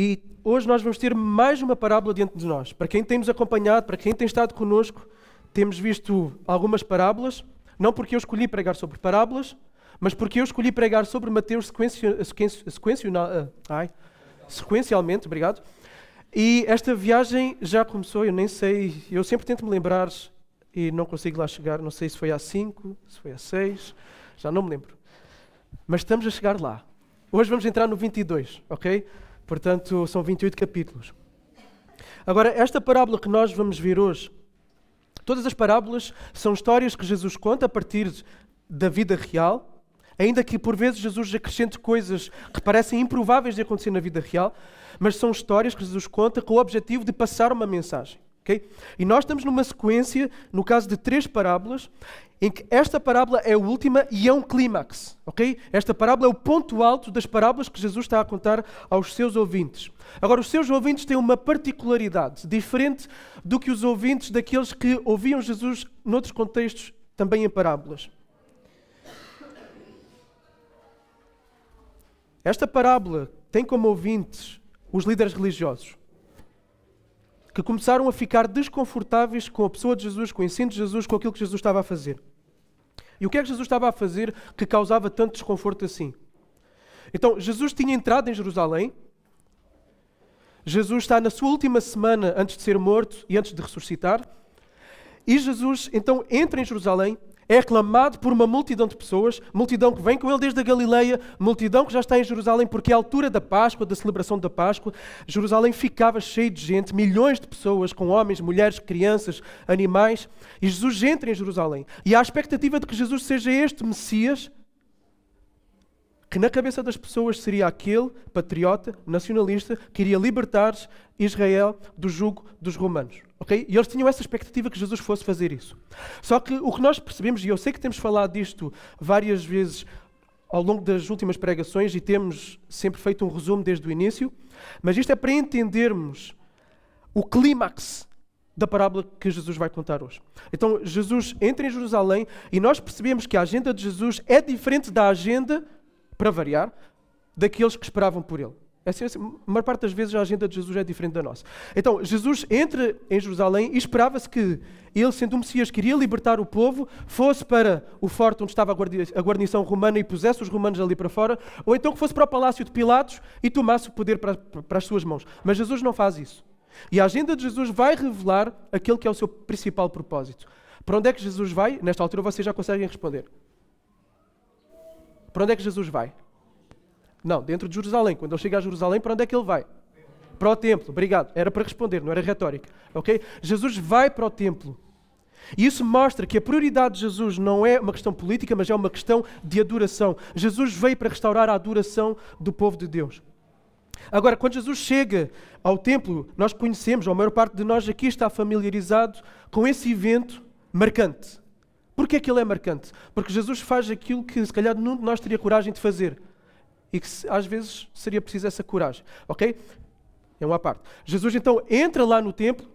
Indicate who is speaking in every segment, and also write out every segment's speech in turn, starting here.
Speaker 1: E hoje nós vamos ter mais uma parábola diante de nós. Para quem tem nos acompanhado, para quem tem estado connosco, temos visto algumas parábolas, não porque eu escolhi pregar sobre parábolas, mas porque eu escolhi pregar sobre Mateus sequencialmente, obrigado. E esta viagem já começou, eu nem sei, eu sempre tento me lembrar e não consigo lá chegar, não sei se foi há 5, se foi há 6, já não me lembro. Mas estamos a chegar lá. Hoje vamos entrar no 22, ok? Portanto, são 28 capítulos. Agora, esta parábola que nós vamos ver hoje, todas as parábolas são histórias que Jesus conta a partir da vida real, ainda que por vezes Jesus acrescente coisas que parecem improváveis de acontecer na vida real, mas são histórias que Jesus conta com o objetivo de passar uma mensagem. Okay? E nós estamos numa sequência, no caso de 3 parábolas, em que esta parábola é a última e é um clímax. Okay? Esta parábola é o ponto alto das parábolas que Jesus está a contar aos seus ouvintes. Agora, os seus ouvintes têm uma particularidade diferente do que os ouvintes daqueles que ouviam Jesus noutros contextos, também em parábolas. Esta parábola tem como ouvintes os líderes religiosos, que começaram a ficar desconfortáveis com a pessoa de Jesus, com o ensino de Jesus, com aquilo que Jesus estava a fazer. E o que é que Jesus estava a fazer que causava tanto desconforto assim? Então, Jesus tinha entrado em Jerusalém. Jesus está na sua última semana antes de ser morto e antes de ressuscitar. E Jesus, então, entra em Jerusalém, é aclamado por uma multidão de pessoas, multidão que vem com ele desde a Galileia, multidão que já está em Jerusalém porque é a altura da Páscoa, da celebração da Páscoa. Jerusalém ficava cheio de gente, milhões de pessoas, com homens, mulheres, crianças, animais. E Jesus entra em Jerusalém. E há a expectativa de que Jesus seja este Messias, que na cabeça das pessoas seria aquele patriota, nacionalista, que iria libertar Israel do jugo dos romanos. Okay? E eles tinham essa expectativa que Jesus fosse fazer isso. Só que o que nós percebemos, e eu sei que temos falado disto várias vezes ao longo das últimas pregações e temos sempre feito um resumo desde o início, mas isto é para entendermos o clímax da parábola que Jesus vai contar hoje. Então, Jesus entra em Jerusalém e nós percebemos que a agenda de Jesus é diferente da agenda, para variar, daqueles que esperavam por ele. A maior parte das vezes a agenda de Jesus é diferente da nossa. Então, Jesus entra em Jerusalém e esperava-se que ele, sendo um Messias que iria libertar o povo, fosse para o forte onde estava a guarnição romana e pusesse os romanos ali para fora, ou então que fosse para o palácio de Pilatos e tomasse o poder para as suas mãos. Mas Jesus não faz isso. E a agenda de Jesus vai revelar aquele que é o seu principal propósito. Para onde é que Jesus vai? Nesta altura vocês já conseguem responder. Para onde é que Jesus vai? Não, dentro de Jerusalém. Quando ele chega a Jerusalém, para onde é que ele vai? Para o templo. Obrigado. Era para responder, não era retórica. Okay? Jesus vai para o templo. E isso mostra que a prioridade de Jesus não é uma questão política, mas é uma questão de adoração. Jesus veio para restaurar a adoração do povo de Deus. Agora, quando Jesus chega ao templo, nós conhecemos, ou a maior parte de nós aqui está familiarizado com esse evento marcante. Porquê é que ele é marcante? Porque Jesus faz aquilo que se calhar nenhum de nós teria coragem de fazer. E que às vezes seria preciso essa coragem. Ok? É uma parte. Jesus então entra lá no templo,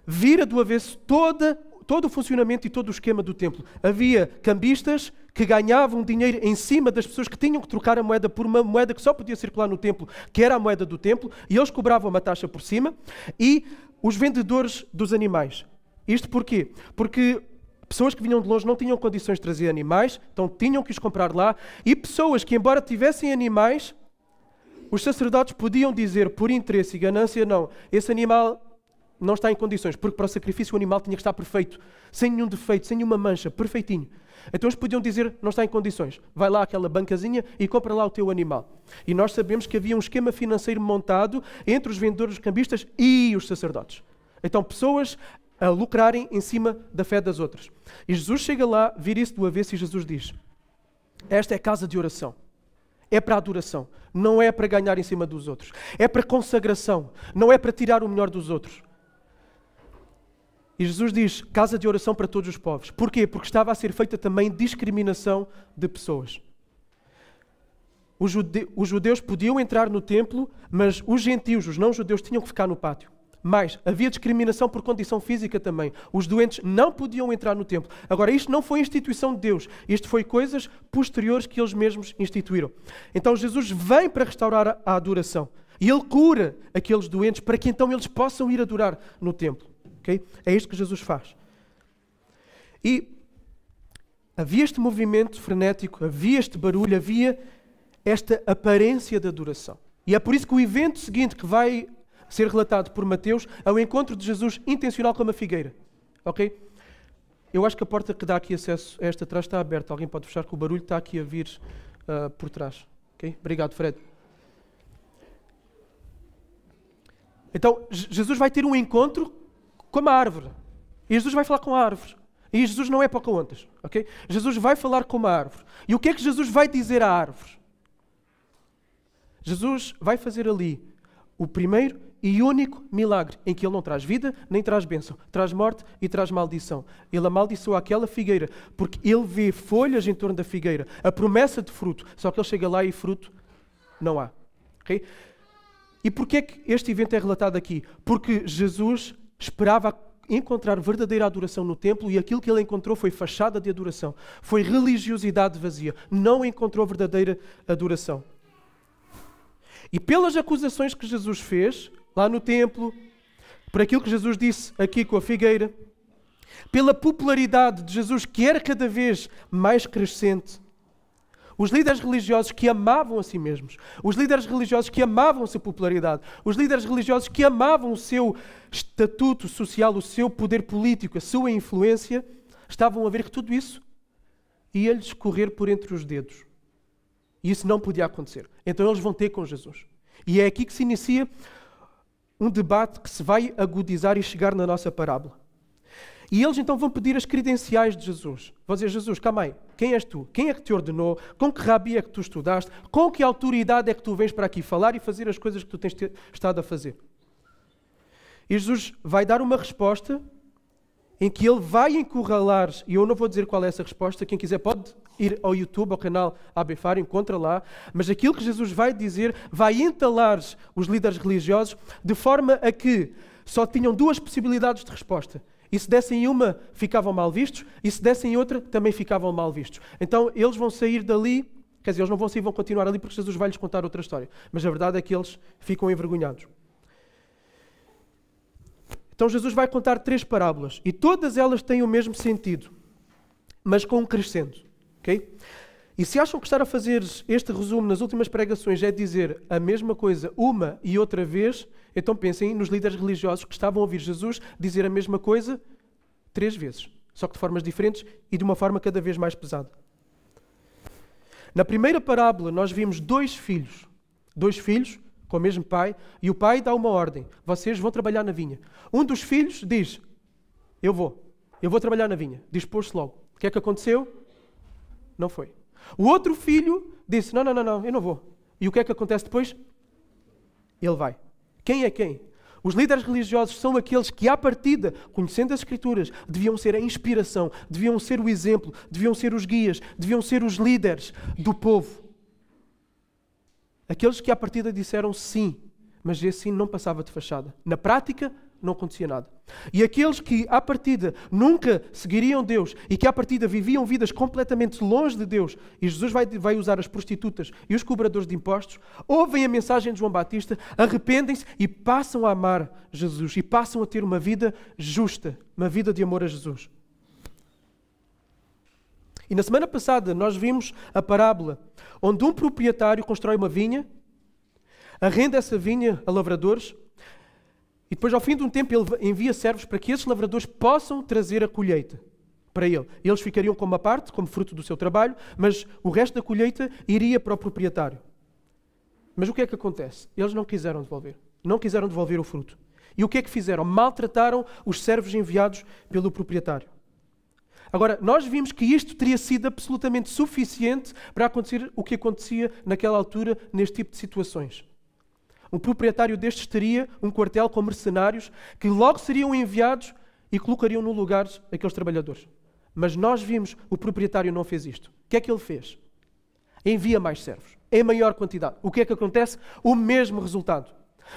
Speaker 1: vira do avesso todo o funcionamento e todo o esquema do templo. Havia cambistas que ganhavam dinheiro em cima das pessoas que tinham que trocar a moeda por uma moeda que só podia circular no templo, que era a moeda do templo, e eles cobravam uma taxa por cima. E os vendedores dos animais. Isto porquê? Porque pessoas que vinham de longe não tinham condições de trazer animais, então tinham que os comprar lá. E pessoas que, embora tivessem animais, os sacerdotes podiam dizer, por interesse e ganância, não, esse animal não está em condições, porque para o sacrifício o animal tinha que estar perfeito, sem nenhum defeito, sem nenhuma mancha, perfeitinho. Então eles podiam dizer, não está em condições, vai lá àquela bancazinha e compra lá o teu animal. E nós sabemos que havia um esquema financeiro montado entre os vendedores, os cambistas e os sacerdotes. Então pessoas a lucrarem em cima da fé das outras. E Jesus chega lá, vira isso do avesso e Jesus diz, esta é casa de oração. É para adoração. Não é para ganhar em cima dos outros. É para consagração. Não é para tirar o melhor dos outros. E Jesus diz, casa de oração para todos os povos. Porquê? Porque estava a ser feita também discriminação de pessoas. Os judeus podiam entrar no templo, mas os gentios, os não-judeus, tinham que ficar no pátio. Mas havia discriminação por condição física também. Os doentes não podiam entrar no templo. Agora, isto não foi instituição de Deus. Isto foi coisas posteriores que eles mesmos instituíram. Então, Jesus vem para restaurar a adoração. E Ele cura aqueles doentes para que então eles possam ir adorar no templo. Okay? É isto que Jesus faz. E havia este movimento frenético, havia este barulho, havia esta aparência de adoração. E é por isso que o evento seguinte que vai ser relatado por Mateus é o encontro de Jesus intencional com uma figueira. Ok? Eu acho que a porta que dá aqui acesso a esta atrás está aberta. Alguém pode fechar, que o barulho está aqui a vir por trás. Okay? Obrigado, Fred. Então, Jesus vai ter um encontro com uma árvore. E Jesus vai falar com a árvore. E Jesus não é Pocahontas. Okay? Jesus vai falar com uma árvore. E o que é que Jesus vai dizer à árvore? Jesus vai fazer ali o primeiro e único milagre em que Ele não traz vida, nem traz bênção. Traz morte e traz maldição. Ele amaldiçoa aquela figueira porque Ele vê folhas em torno da figueira, a promessa de fruto. Só que Ele chega lá e fruto não há. Okay? E porquê é que este evento é relatado aqui? Porque Jesus esperava encontrar verdadeira adoração no templo e aquilo que Ele encontrou foi fachada de adoração. Foi religiosidade vazia. Não encontrou verdadeira adoração. E pelas acusações que Jesus fez lá no templo, por aquilo que Jesus disse aqui com a figueira, pela popularidade de Jesus que era cada vez mais crescente, os líderes religiosos que amavam a si mesmos, os líderes religiosos que amavam a sua popularidade, os líderes religiosos que amavam o seu estatuto social, o seu poder político, a sua influência, estavam a ver que tudo isso ia-lhes escorrer por entre os dedos. E isso não podia acontecer. Então eles vão ter com Jesus. E é aqui que se inicia um debate que se vai agudizar e chegar na nossa parábola. E eles então vão pedir as credenciais de Jesus. Vão dizer: Jesus, calma aí, quem és tu? Quem é que te ordenou? Com que rabi é que tu estudaste? Com que autoridade é que tu vens para aqui falar e fazer as coisas que tu tens estado a fazer? E Jesus vai dar uma resposta em que Ele vai encurralar, e eu não vou dizer qual é essa resposta, quem quiser pode ir ao YouTube, ao canal Abefar, encontra lá, mas aquilo que Jesus vai dizer vai entalar os líderes religiosos de forma a que só tinham duas possibilidades de resposta. E se dessem uma, ficavam mal vistos, e se dessem outra, também ficavam mal vistos. Então eles vão sair dali, quer dizer, eles não vão sair, vão continuar ali porque Jesus vai lhes contar outra história. Mas a verdade é que eles ficam envergonhados. Então Jesus vai contar 3 parábolas e todas elas têm o mesmo sentido, mas com um crescendo. Okay? E se acham que estar a fazer este resumo nas últimas pregações é dizer a mesma coisa uma e outra vez, então pensem nos líderes religiosos que estavam a ouvir Jesus dizer a mesma coisa 3 vezes, só que de formas diferentes e de uma forma cada vez mais pesada. Na primeira parábola nós vimos 2 filhos com o mesmo pai, e o pai dá uma ordem: vocês vão trabalhar na vinha. Um dos filhos diz: eu vou trabalhar na vinha. Dispôs-se logo. O que é que aconteceu? Não foi. O outro filho disse: não, eu não vou. E o que é que acontece depois? Ele vai. Quem é quem? Os líderes religiosos são aqueles que, à partida, conhecendo as Escrituras, deviam ser a inspiração, deviam ser o exemplo, deviam ser os guias, deviam ser os líderes do povo. Aqueles que à partida disseram sim, mas esse sim não passava de fachada. Na prática, não acontecia nada. E aqueles que à partida nunca seguiriam Deus e que à partida viviam vidas completamente longe de Deus, e Jesus vai usar as prostitutas e os cobradores de impostos, ouvem a mensagem de João Batista, arrependem-se e passam a amar Jesus e passam a ter uma vida justa, uma vida de amor a Jesus. E na semana passada nós vimos a parábola onde um proprietário constrói uma vinha, arrenda essa vinha a lavradores e depois ao fim de um tempo ele envia servos para que esses lavradores possam trazer a colheita para ele. Eles ficariam com uma parte, como fruto do seu trabalho, mas o resto da colheita iria para o proprietário. Mas o que é que acontece? Eles não quiseram devolver o fruto. E o que é que fizeram? Maltrataram os servos enviados pelo proprietário. Agora, nós vimos que isto teria sido absolutamente suficiente para acontecer o que acontecia naquela altura neste tipo de situações. Um proprietário destes teria um quartel com mercenários que logo seriam enviados e colocariam no lugar aqueles trabalhadores. Mas nós vimos o proprietário não fez isto. O que é que ele fez? Envia mais servos, em maior quantidade. O que é que acontece? O mesmo resultado.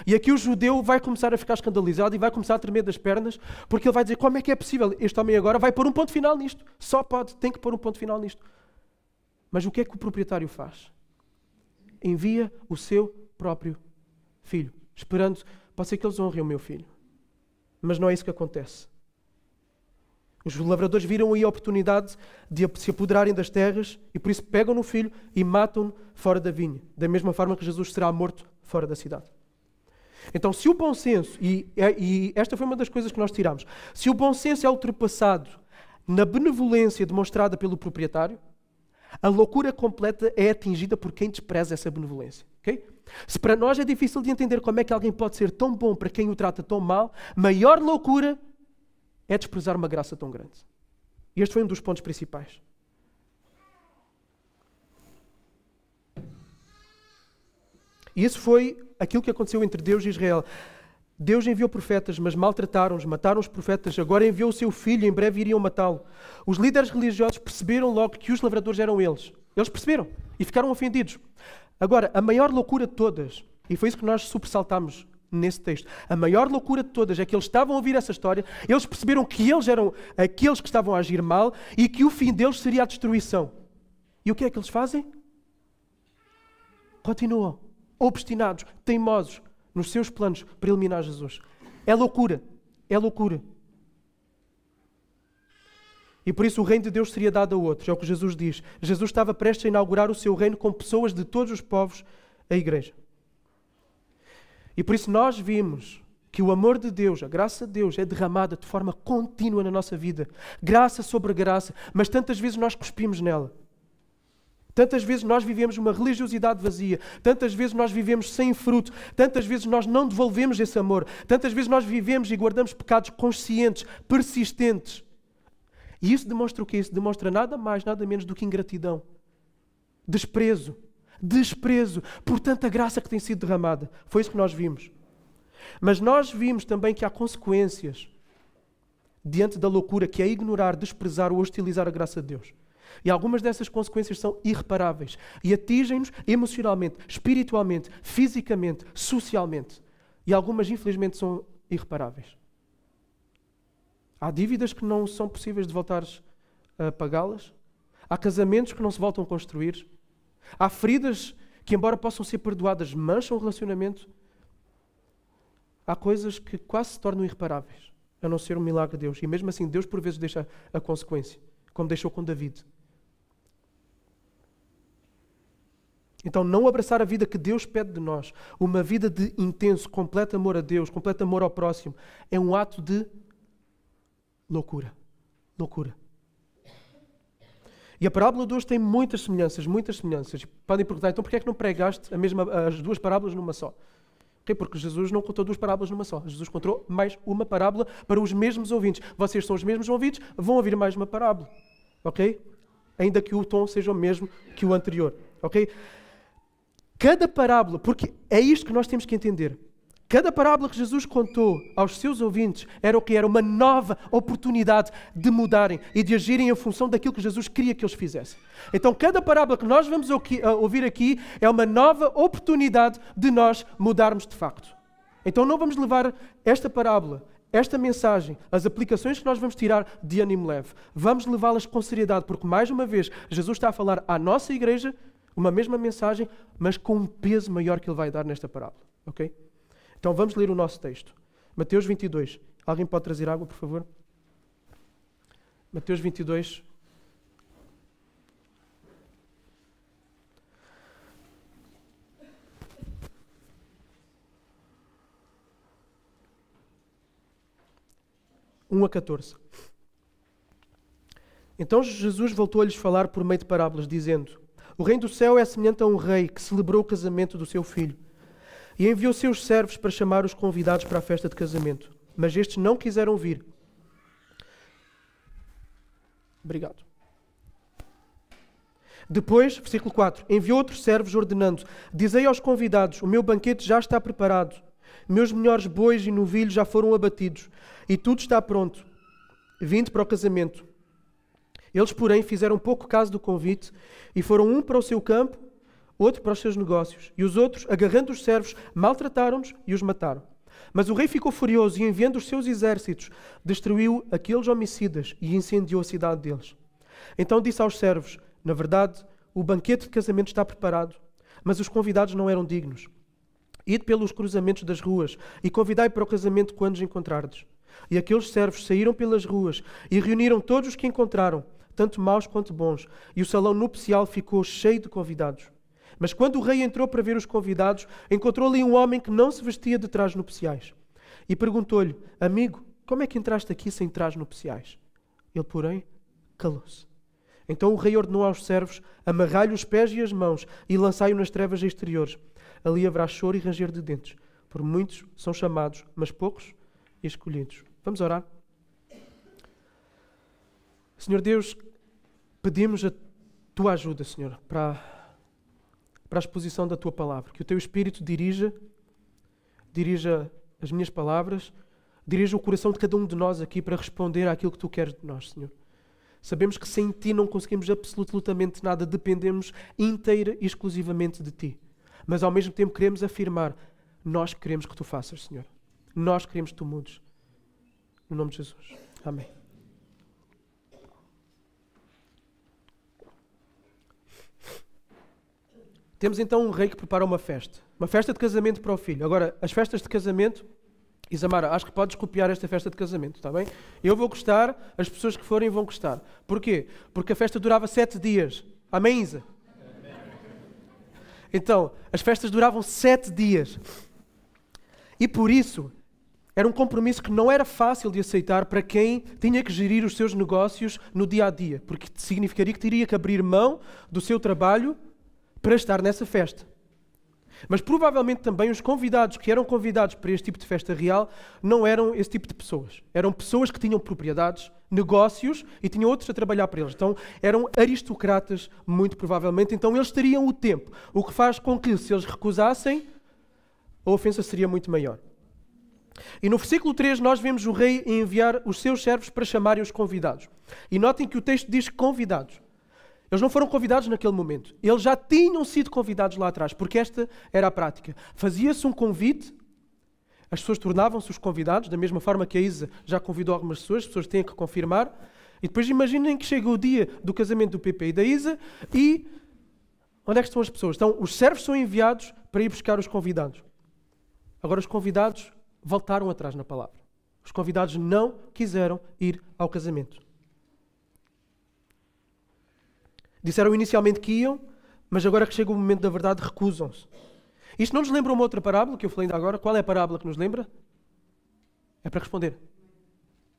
Speaker 1: E aqui o judeu vai começar a ficar escandalizado e vai começar a tremer das pernas, porque ele vai dizer: como é que é possível? Este homem agora vai pôr um ponto final nisto. Só pode, tem que pôr um ponto final nisto. Mas o que é que o proprietário faz? Envia o seu próprio filho, esperando, pode ser que eles honrem o meu filho. Mas não é isso que acontece. Os lavradores viram aí a oportunidade de se apoderarem das terras e por isso pegam no filho e matam-no fora da vinha. Da mesma forma que Jesus será morto fora da cidade. Então, se o bom senso, e esta foi uma das coisas que nós tiramos, se o bom senso é ultrapassado na benevolência demonstrada pelo proprietário, a loucura completa é atingida por quem despreza essa benevolência. Okay? Se para nós é difícil de entender como é que alguém pode ser tão bom para quem o trata tão mal, maior loucura é desprezar uma graça tão grande. E este foi um dos pontos principais. E isso foi aquilo que aconteceu entre Deus e Israel. Deus enviou profetas, mas maltrataram-os, mataram os profetas. Agora enviou o seu filho, em breve iriam matá-lo. Os líderes religiosos perceberam logo que os lavradores eram eles. Eles perceberam e ficaram ofendidos. Agora, a maior loucura de todas, e foi isso que nós sobressaltámos nesse texto, a maior loucura de todas é que eles estavam a ouvir essa história, eles perceberam que eles eram aqueles que estavam a agir mal e que o fim deles seria a destruição. E o que é que eles fazem? Continuam, obstinados, teimosos, nos seus planos para eliminar Jesus. É loucura. É loucura. E por isso o reino de Deus seria dado a outros. É o que Jesus diz. Jesus estava prestes a inaugurar o seu reino com pessoas de todos os povos, a igreja. E por isso nós vimos que o amor de Deus, a graça de Deus é derramada de forma contínua na nossa vida. Graça sobre graça. Mas tantas vezes nós cuspimos nela. Tantas vezes nós vivemos uma religiosidade vazia. Tantas vezes nós vivemos sem fruto. Tantas vezes nós não devolvemos esse amor. Tantas vezes nós vivemos e guardamos pecados conscientes, persistentes. E isso demonstra o quê? Isso demonstra nada mais, nada menos do que ingratidão. Desprezo. Desprezo por tanta graça que tem sido derramada. Foi isso que nós vimos. Mas nós vimos também que há consequências diante da loucura, que é ignorar, desprezar ou hostilizar a graça de Deus. E algumas dessas consequências são irreparáveis e atingem-nos emocionalmente, espiritualmente, fisicamente, socialmente. E algumas, infelizmente, são irreparáveis. Há dívidas que não são possíveis de voltares a pagá-las. Há casamentos que não se voltam a construir. Há feridas que, embora possam ser perdoadas, mancham o relacionamento. Há coisas que quase se tornam irreparáveis, a não ser um milagre de Deus. E mesmo assim, Deus por vezes deixa a consequência, como deixou com David. Então, não abraçar a vida que Deus pede de nós, uma vida de intenso, completo amor a Deus, completo amor ao próximo, é um ato de loucura. Loucura. E a parábola de hoje tem muitas semelhanças, muitas semelhanças. Podem perguntar, então porquê é que não pregaste as duas parábolas numa só? Okay? Porque Jesus não contou duas parábolas numa só. Jesus contou mais uma parábola para os mesmos ouvintes. Vocês são os mesmos ouvintes, vão ouvir mais uma parábola. Ok? Ainda que o tom seja o mesmo que o anterior. Ok? Cada parábola, porque é isto que nós temos que entender. Cada parábola que Jesus contou aos seus ouvintes era o que? Era uma nova oportunidade de mudarem e de agirem em função daquilo que Jesus queria que eles fizessem. Então, cada parábola que nós vamos ouvir aqui é uma nova oportunidade de nós mudarmos de facto. Então, não vamos levar esta parábola, esta mensagem, as aplicações que nós vamos tirar de ânimo leve. Vamos levá-las com seriedade, porque, mais uma vez, Jesus está a falar à nossa igreja uma mesma mensagem, mas com um peso maior que ele vai dar nesta parábola. Ok? Então vamos ler o nosso texto. Mateus 22. Alguém pode trazer água, por favor? Mateus 22. (1 a 14). Então Jesus voltou a lhes falar por meio de parábolas, dizendo: O reino do céu é semelhante a um rei que celebrou o casamento do seu filho. E enviou seus servos para chamar os convidados para a festa de casamento. Mas estes não quiseram vir. Obrigado. Depois, versículo 4, enviou outros servos ordenando: Dizei aos convidados, o meu banquete já está preparado. Meus melhores bois e novilhos já foram abatidos. E tudo está pronto. Vinde para o casamento. Eles, porém, fizeram pouco caso do convite e foram um para o seu campo, outro para os seus negócios. E os outros, agarrando os servos, maltrataram-nos e os mataram. Mas o rei ficou furioso e, enviando os seus exércitos, destruiu aqueles homicidas e incendiou a cidade deles. Então disse aos servos: Na verdade, o banquete de casamento está preparado, mas os convidados não eram dignos. Ide pelos cruzamentos das ruas e convidai para o casamento quando os encontrardes. E aqueles servos saíram pelas ruas e reuniram todos os que encontraram, tanto maus quanto bons, e o salão nupcial ficou cheio de convidados. Mas quando o rei entrou para ver os convidados, encontrou ali um homem que não se vestia de trajes nupciais. E perguntou-lhe: amigo, como é que entraste aqui sem trajes nupciais? Ele, porém, calou-se. Então o rei ordenou aos servos: amarrai-lhe os pés e as mãos e lançai-o nas trevas exteriores. Ali haverá choro e ranger de dentes, por muitos são chamados, mas poucos escolhidos. Vamos orar? Senhor Deus, pedimos a Tua ajuda, Senhor, para a exposição da Tua palavra. Que o Teu Espírito dirija as minhas palavras, dirija o coração de cada um de nós aqui para responder àquilo que Tu queres de nós, Senhor. Sabemos que sem Ti não conseguimos absolutamente nada, dependemos inteira e exclusivamente de Ti. Mas ao mesmo tempo queremos afirmar: nós queremos que Tu faças, Senhor. Nós queremos que Tu mudes. No nome de Jesus. Amém. Temos então um rei que prepara uma festa de casamento para o filho. Agora, as festas de casamento, Isamara, acho que podes copiar esta festa de casamento, está bem? Eu vou gostar, as pessoas que forem vão gostar. Porquê? Porque a festa durava 7 dias. Amém, Isa? Então, as festas duravam 7 dias. E por isso, era um compromisso que não era fácil de aceitar para quem tinha que gerir os seus negócios no dia a dia, porque significaria que teria que abrir mão do seu trabalho para estar nessa festa. Mas provavelmente também os convidados que eram convidados para este tipo de festa real não eram esse tipo de pessoas. Eram pessoas que tinham propriedades, negócios e tinham outros a trabalhar para eles. Então eram aristocratas, muito provavelmente. Então eles teriam o tempo, o que faz com que, se eles recusassem, a ofensa seria muito maior. E no versículo 3 nós vemos o rei enviar os seus servos para chamarem os convidados. E notem que o texto diz convidados. Eles não foram convidados naquele momento. Eles já tinham sido convidados lá atrás, porque esta era a prática. Fazia-se um convite, as pessoas tornavam-se os convidados, da mesma forma que a Isa já convidou algumas pessoas, as pessoas têm que confirmar. E depois imaginem que chega o dia do casamento do Pepe e da Isa e onde é que estão as pessoas? Então, os servos são enviados para ir buscar os convidados. Agora, os convidados voltaram atrás na palavra. Os convidados não quiseram ir ao casamento. Disseram inicialmente que iam, mas agora que chega o momento da verdade, recusam-se. Isto não nos lembra uma outra parábola que eu falei ainda agora? Qual é a parábola que nos lembra? É para responder.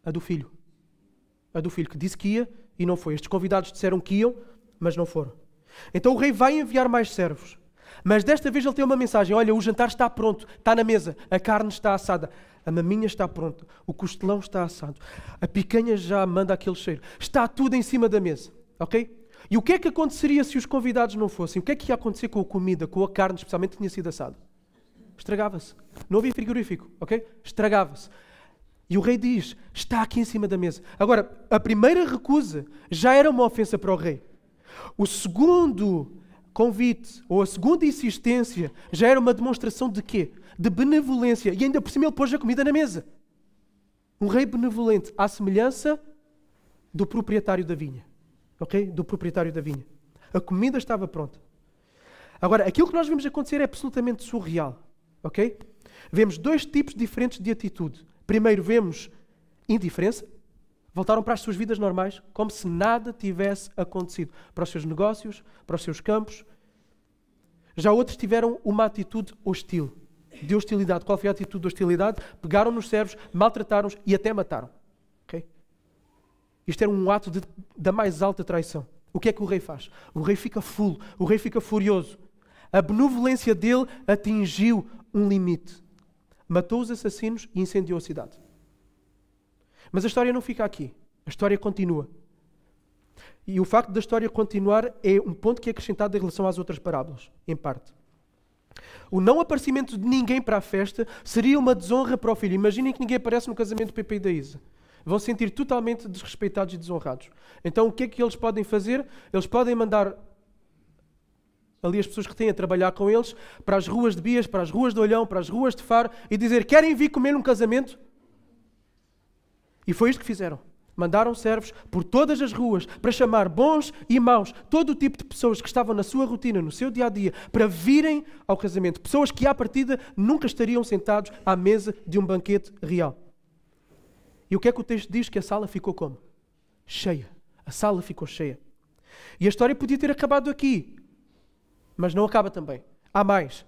Speaker 1: A do filho. A do filho que disse que ia e não foi. Estes convidados disseram que iam, mas não foram. Então o rei vai enviar mais servos. Mas desta vez ele tem uma mensagem: olha, o jantar está pronto, está na mesa, a carne está assada, a maminha está pronta, o costelão está assado, a picanha já manda aquele cheiro, está tudo em cima da mesa, ok? E o que é que aconteceria se os convidados não fossem? O que é que ia acontecer com a comida, com a carne, especialmente que tinha sido assada? Estragava-se. Não havia frigorífico, ok? Estragava-se. E o rei diz: está aqui em cima da mesa. Agora, a primeira recusa já era uma ofensa para o rei. O segundo convite, ou a segunda insistência, já era uma demonstração de quê? De benevolência. E ainda por cima ele pôs a comida na mesa. Um rei benevolente, à semelhança do proprietário da vinha. Ok? Do proprietário da vinha. A comida estava pronta. Agora, aquilo que nós vemos acontecer é absolutamente surreal. Ok? Vemos 2 tipos diferentes de atitude. Primeiro vemos indiferença. Voltaram para as suas vidas normais, como se nada tivesse acontecido. Para os seus negócios, para os seus campos. Já outros tiveram uma atitude hostil. De hostilidade. Qual foi a atitude de hostilidade? Pegaram nos servos, maltrataram-os e até mataram. Ok? Isto era um ato da mais alta traição. O que é que o rei faz? O rei fica fulo, o rei fica furioso. A benevolência dele atingiu um limite. Matou os assassinos e incendiou a cidade. Mas a história não fica aqui. A história continua. E o facto da história continuar é um ponto que é acrescentado em relação às outras parábolas, em parte. O não aparecimento de ninguém para a festa seria uma desonra para o filho. Imaginem que ninguém aparece no casamento do Pepe e da Isa. Vão se sentir totalmente desrespeitados e desonrados. Então o que é que eles podem fazer? Eles podem mandar ali as pessoas que têm a trabalhar com eles para as ruas de Bias, para as ruas de Olhão, para as ruas de Faro e dizer: querem vir comer num casamento? E foi isto que fizeram. Mandaram servos por todas as ruas para chamar bons e maus, todo o tipo de pessoas que estavam na sua rotina, no seu dia-a-dia, para virem ao casamento. Pessoas que, à partida, nunca estariam sentados à mesa de um banquete real. E o que é que o texto diz? Que a sala ficou como? Cheia. A sala ficou cheia. E a história podia ter acabado aqui, mas não acaba também. Há mais.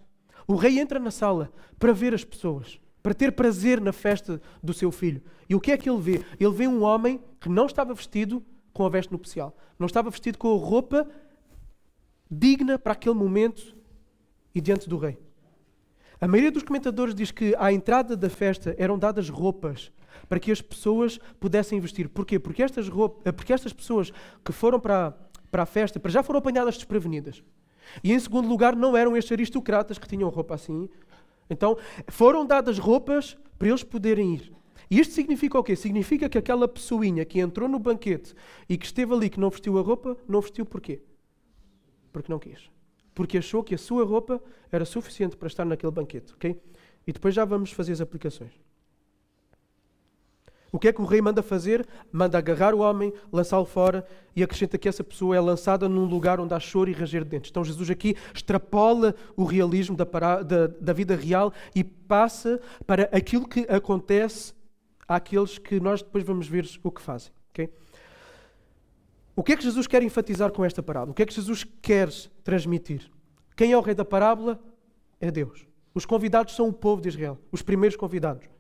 Speaker 1: O rei entra na sala para ver as pessoas, para ter prazer na festa do seu filho. E o que é que ele vê? Ele vê um homem que não estava vestido com a veste nupcial. Não estava vestido com a roupa digna para aquele momento e diante do rei. A maioria dos comentadores diz que à entrada da festa eram dadas roupas para que as pessoas pudessem vestir. Porquê? Porque estas pessoas que foram para a festa já foram apanhadas desprevenidas. E em segundo lugar, não eram estes aristocratas que tinham roupa assim. Então, foram dadas roupas para eles poderem ir. E isto significa o quê? Significa que aquela pessoinha que entrou no banquete e que esteve ali, que não vestiu a roupa, não vestiu porquê? Porque não quis. Porque achou que a sua roupa era suficiente para estar naquele banquete. Okay? E depois já vamos fazer as aplicações. O que é que o rei manda fazer? Manda agarrar o homem, lançá-lo fora e acrescenta que essa pessoa é lançada num lugar onde há choro e ranger de dentes. Então Jesus aqui extrapola o realismo da vida real e passa para aquilo que acontece àqueles que nós depois vamos ver o que fazem. Okay? O que é que Jesus quer enfatizar com esta parábola? O que é que Jesus quer transmitir? Quem é o rei da parábola? É Deus. Os convidados são o povo de Israel, os primeiros convidados.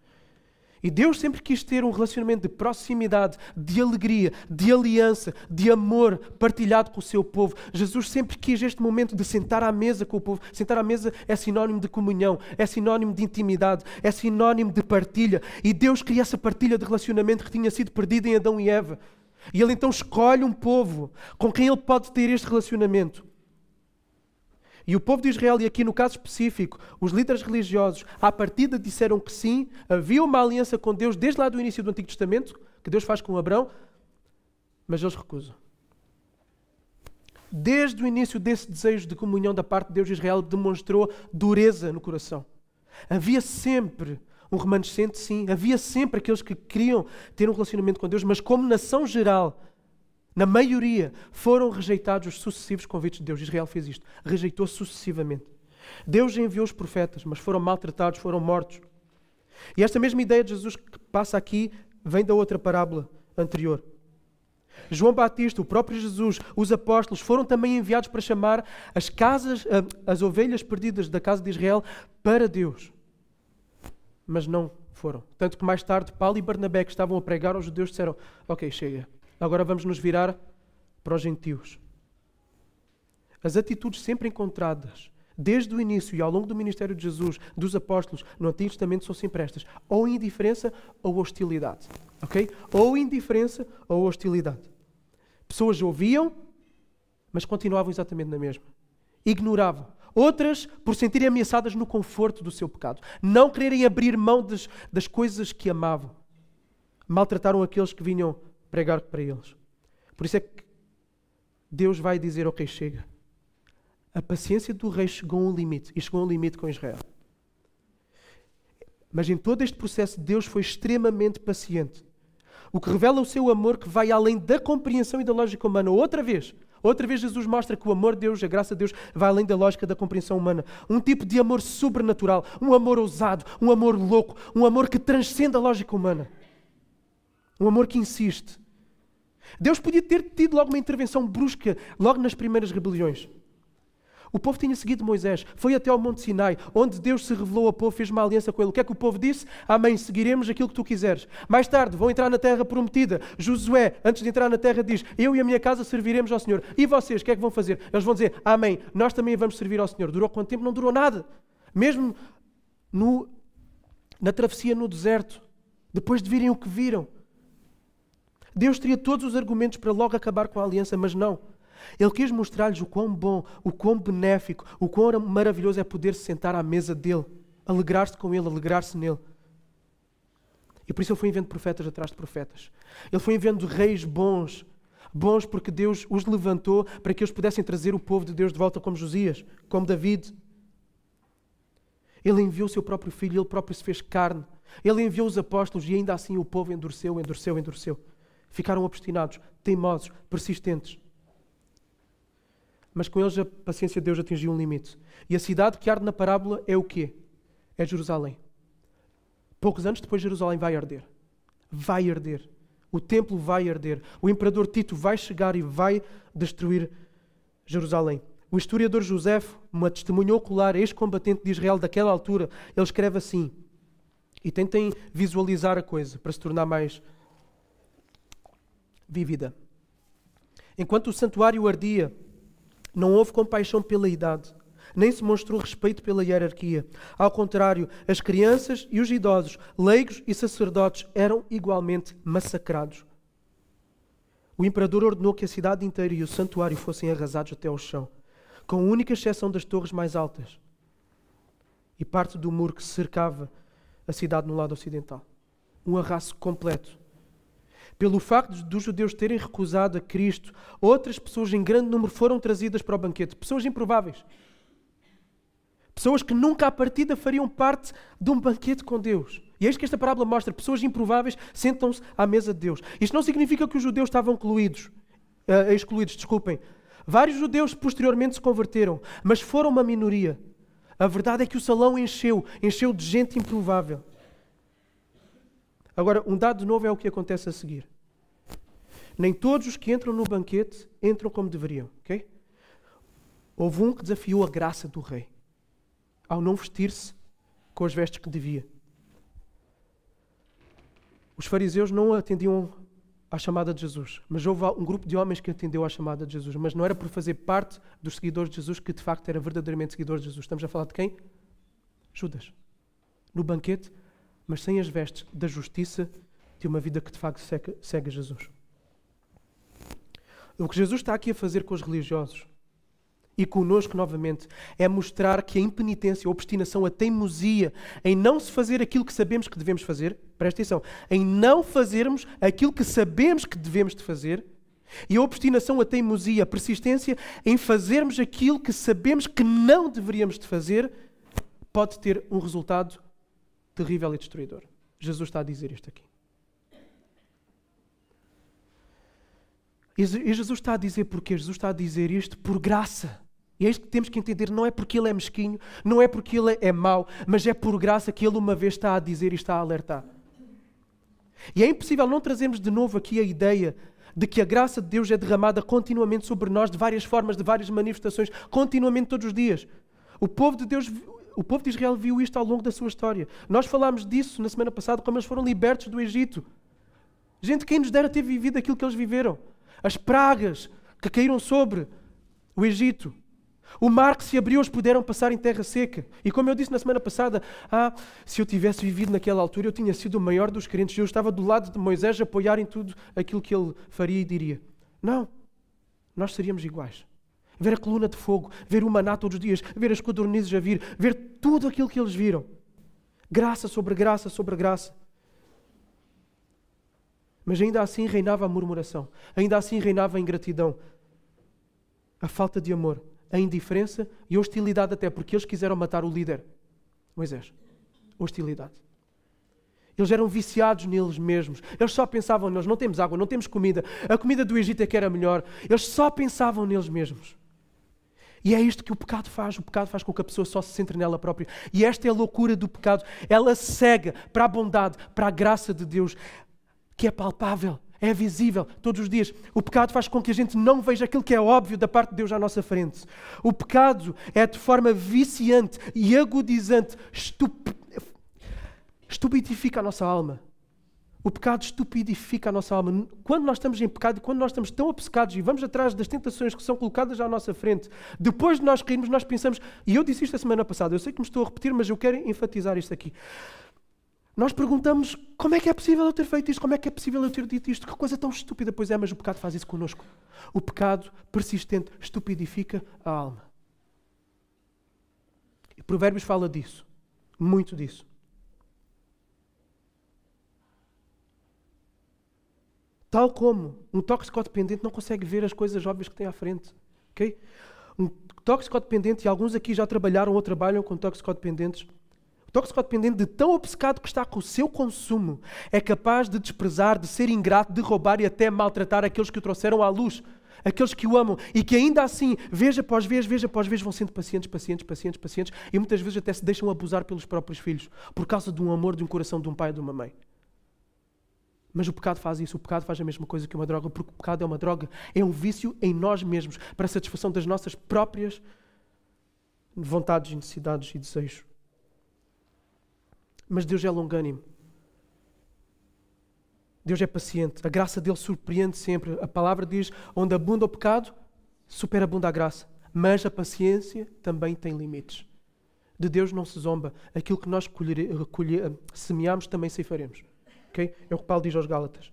Speaker 1: E Deus sempre quis ter um relacionamento de proximidade, de alegria, de aliança, de amor partilhado com o seu povo. Jesus sempre quis este momento de sentar à mesa com o povo. Sentar à mesa é sinónimo de comunhão, é sinónimo de intimidade, é sinónimo de partilha. E Deus queria essa partilha de relacionamento que tinha sido perdida em Adão e Eva. E Ele então escolhe um povo com quem Ele pode ter este relacionamento. E o povo de Israel, e aqui no caso específico, os líderes religiosos, à partida disseram que sim, havia uma aliança com Deus desde lá do início do Antigo Testamento, que Deus faz com Abraão, mas eles recusam. Desde o início desse desejo de comunhão da parte de Deus, Israel demonstrou dureza no coração. Havia sempre um remanescente, sim, havia sempre aqueles que queriam ter um relacionamento com Deus, mas como nação geral, na maioria, foram rejeitados os sucessivos convites de Deus. Israel fez isto. Rejeitou sucessivamente. Deus enviou os profetas, mas foram maltratados, foram mortos. E esta mesma ideia de Jesus que passa aqui vem da outra parábola anterior. João Batista, o próprio Jesus, os apóstolos foram também enviados para chamar as ovelhas perdidas da casa de Israel para Deus. Mas não foram. Tanto que mais tarde, Paulo e Barnabé, que estavam a pregar aos judeus, disseram: ok, chega. Agora vamos nos virar para os gentios. As atitudes sempre encontradas, desde o início e ao longo do ministério de Jesus, dos apóstolos, no Antigo Testamento, são sempre estas: ou indiferença ou hostilidade. Ok? Ou indiferença ou hostilidade. Pessoas ouviam, mas continuavam exatamente na mesma. Ignoravam. Outras, por sentirem ameaçadas no conforto do seu pecado. Não quererem abrir mão das coisas que amavam. Maltrataram aqueles que vinham pregar para eles. Por isso é que Deus vai dizer: ok, chega. A paciência do rei chegou a um limite. E chegou a um limite com Israel. Mas em todo este processo, Deus foi extremamente paciente. O que revela o seu amor que vai além da compreensão e da lógica humana. Outra vez Jesus mostra que o amor de Deus, a graça de Deus, vai além da lógica da compreensão humana. Um tipo de amor sobrenatural, um amor ousado, um amor louco, um amor que transcende a lógica humana. Um amor que insiste. Deus podia ter tido logo uma intervenção brusca, logo nas primeiras rebeliões. O povo tinha seguido Moisés, foi até ao Monte Sinai, onde Deus se revelou ao povo, fez uma aliança com ele. O que é que o povo disse? Amém, seguiremos aquilo que tu quiseres. Mais tarde, vão entrar na terra prometida. Josué, antes de entrar na terra, diz: eu e a minha casa serviremos ao Senhor. E vocês, o que é que vão fazer? Eles vão dizer: amém, nós também vamos servir ao Senhor. Durou quanto tempo? Não durou nada. Mesmo na travessia no deserto, depois de virem o que viram, Deus teria todos os argumentos para logo acabar com a aliança, mas não. Ele quis mostrar-lhes o quão bom, o quão benéfico, o quão maravilhoso é poder se sentar à mesa dele, alegrar-se com ele, alegrar-se nele. E por isso ele foi enviando profetas atrás de profetas. Ele foi enviando reis bons porque Deus os levantou para que eles pudessem trazer o povo de Deus de volta, como Josias, como David. Ele enviou o seu próprio filho, ele próprio se fez carne. Ele enviou os apóstolos e ainda assim o povo endureceu. Ficaram obstinados, teimosos, persistentes. Mas com eles a paciência de Deus atingiu um limite. E a cidade que arde na parábola é o quê? É Jerusalém. Poucos anos depois, Jerusalém vai arder. Vai arder. O templo vai arder. O imperador Tito vai chegar e vai destruir Jerusalém. O historiador Joséfo, uma testemunha ocular, ex-combatente de Israel daquela altura, ele escreve assim, e tentem visualizar a coisa para se tornar mais vívida. Enquanto o santuário ardia, não houve compaixão pela idade, nem se mostrou respeito pela hierarquia. Ao contrário, as crianças e os idosos, leigos e sacerdotes eram igualmente massacrados. O imperador ordenou que a cidade inteira e o santuário fossem arrasados até ao chão, com a única exceção das torres mais altas e parte do muro que cercava a cidade no lado ocidental. Um arraso completo. Pelo facto dos judeus terem recusado a Cristo, outras pessoas em grande número foram trazidas para o banquete. Pessoas improváveis. Pessoas que nunca à partida fariam parte de um banquete com Deus. E é isto que esta parábola mostra. Pessoas improváveis sentam-se à mesa de Deus. Isto não significa que os judeus estavam excluídos. Vários judeus posteriormente se converteram, mas foram uma minoria. A verdade é que o salão encheu de gente improvável. Agora, um dado novo é o que acontece a seguir. Nem todos os que entram no banquete entram como deveriam. Okay? Houve um que desafiou a graça do rei ao não vestir-se com as vestes que devia. Os fariseus não atendiam à chamada de Jesus, mas houve um grupo de homens que atendeu à chamada de Jesus, mas não era por fazer parte dos seguidores de Jesus que de facto era verdadeiramente seguidor de Jesus. Estamos a falar de quem? Judas. No banquete, mas sem as vestes da justiça de uma vida que de facto segue Jesus. O que Jesus está aqui a fazer com os religiosos e conosco novamente é mostrar que a impenitência, a obstinação, a teimosia em não se fazer aquilo que sabemos que devemos fazer, presta atenção, em não fazermos aquilo que sabemos que devemos de fazer, e a obstinação, a teimosia, a persistência em fazermos aquilo que sabemos que não deveríamos de fazer, pode ter um resultado terrível e destruidor. Jesus está a dizer isto aqui. E Jesus está a dizer porquê? Jesus está a dizer isto por graça. E é isto que temos que entender. Não é porque Ele é mesquinho, não é porque Ele é mau, mas é por graça que Ele uma vez está a dizer e está a alertar. E é impossível não trazermos de novo aqui a ideia de que a graça de Deus é derramada continuamente sobre nós de várias formas, de várias manifestações, continuamente todos os dias. O povo de Deus, o povo de Israel viu isto ao longo da sua história. Nós falámos disso na semana passada, como eles foram libertos do Egito. Gente, quem nos dera ter vivido aquilo que eles viveram? As pragas que caíram sobre o Egito. O mar que se abriu, eles puderam passar em terra seca. E como eu disse na semana passada, se eu tivesse vivido naquela altura, eu tinha sido o maior dos crentes. Eu estava do lado de Moisés a apoiar em tudo aquilo que ele faria e diria. Não, nós seríamos iguais. Ver a coluna de fogo, ver o maná todos os dias, ver as codornizes a vir, ver tudo aquilo que eles viram. Graça sobre graça sobre graça. Mas ainda assim reinava a murmuração. Ainda assim reinava a ingratidão. A falta de amor. A indiferença e a hostilidade até, porque eles quiseram matar o líder, Moisés. Hostilidade. Eles eram viciados neles mesmos. Eles só pensavam neles. Não temos água, não temos comida. A comida do Egito é que era melhor. Eles só pensavam neles mesmos. E é isto que o pecado faz. O pecado faz com que a pessoa só se centre nela própria. E esta é a loucura do pecado. Ela cega para a bondade, para a graça de Deus, que é palpável. É visível todos os dias. O pecado faz com que a gente não veja aquilo que é óbvio da parte de Deus à nossa frente. O pecado é de forma viciante e agudizante, estupidifica a nossa alma. O pecado estupidifica a nossa alma. Quando nós estamos em pecado, quando nós estamos tão obcecados e vamos atrás das tentações que são colocadas à nossa frente, depois de nós cairmos, nós pensamos, e eu disse isto a semana passada, eu sei que me estou a repetir, mas eu quero enfatizar isto aqui. Nós perguntamos, como é que é possível eu ter feito isto? Como é que é possível eu ter dito isto? Que coisa tão estúpida. Pois é, mas o pecado faz isso connosco. O pecado persistente estupidifica a alma. E Provérbios fala disso. Muito disso. Tal como um toxicodependente não consegue ver as coisas óbvias que tem à frente. Okay? Um toxicodependente, e alguns aqui já trabalharam ou trabalham com toxicodependentes. O toxicodependente, de tão obcecado que está com o seu consumo, é capaz de desprezar, de ser ingrato, de roubar e até maltratar aqueles que o trouxeram à luz, aqueles que o amam e que ainda assim, vez após vez, vão sendo pacientes e muitas vezes até se deixam abusar pelos próprios filhos por causa de um amor, de um coração de um pai e de uma mãe. Mas o pecado faz isso, o pecado faz a mesma coisa que uma droga, porque o pecado é uma droga, é um vício em nós mesmos, para a satisfação das nossas próprias vontades, necessidades e desejos. Mas Deus é longânimo. Deus é paciente. A graça dele surpreende sempre. A palavra diz, onde abunda o pecado, superabunda a graça. Mas a paciência também tem limites. De Deus não se zomba. Aquilo que nós semeamos também ceifaremos. Okay? É o que Paulo diz aos Gálatas.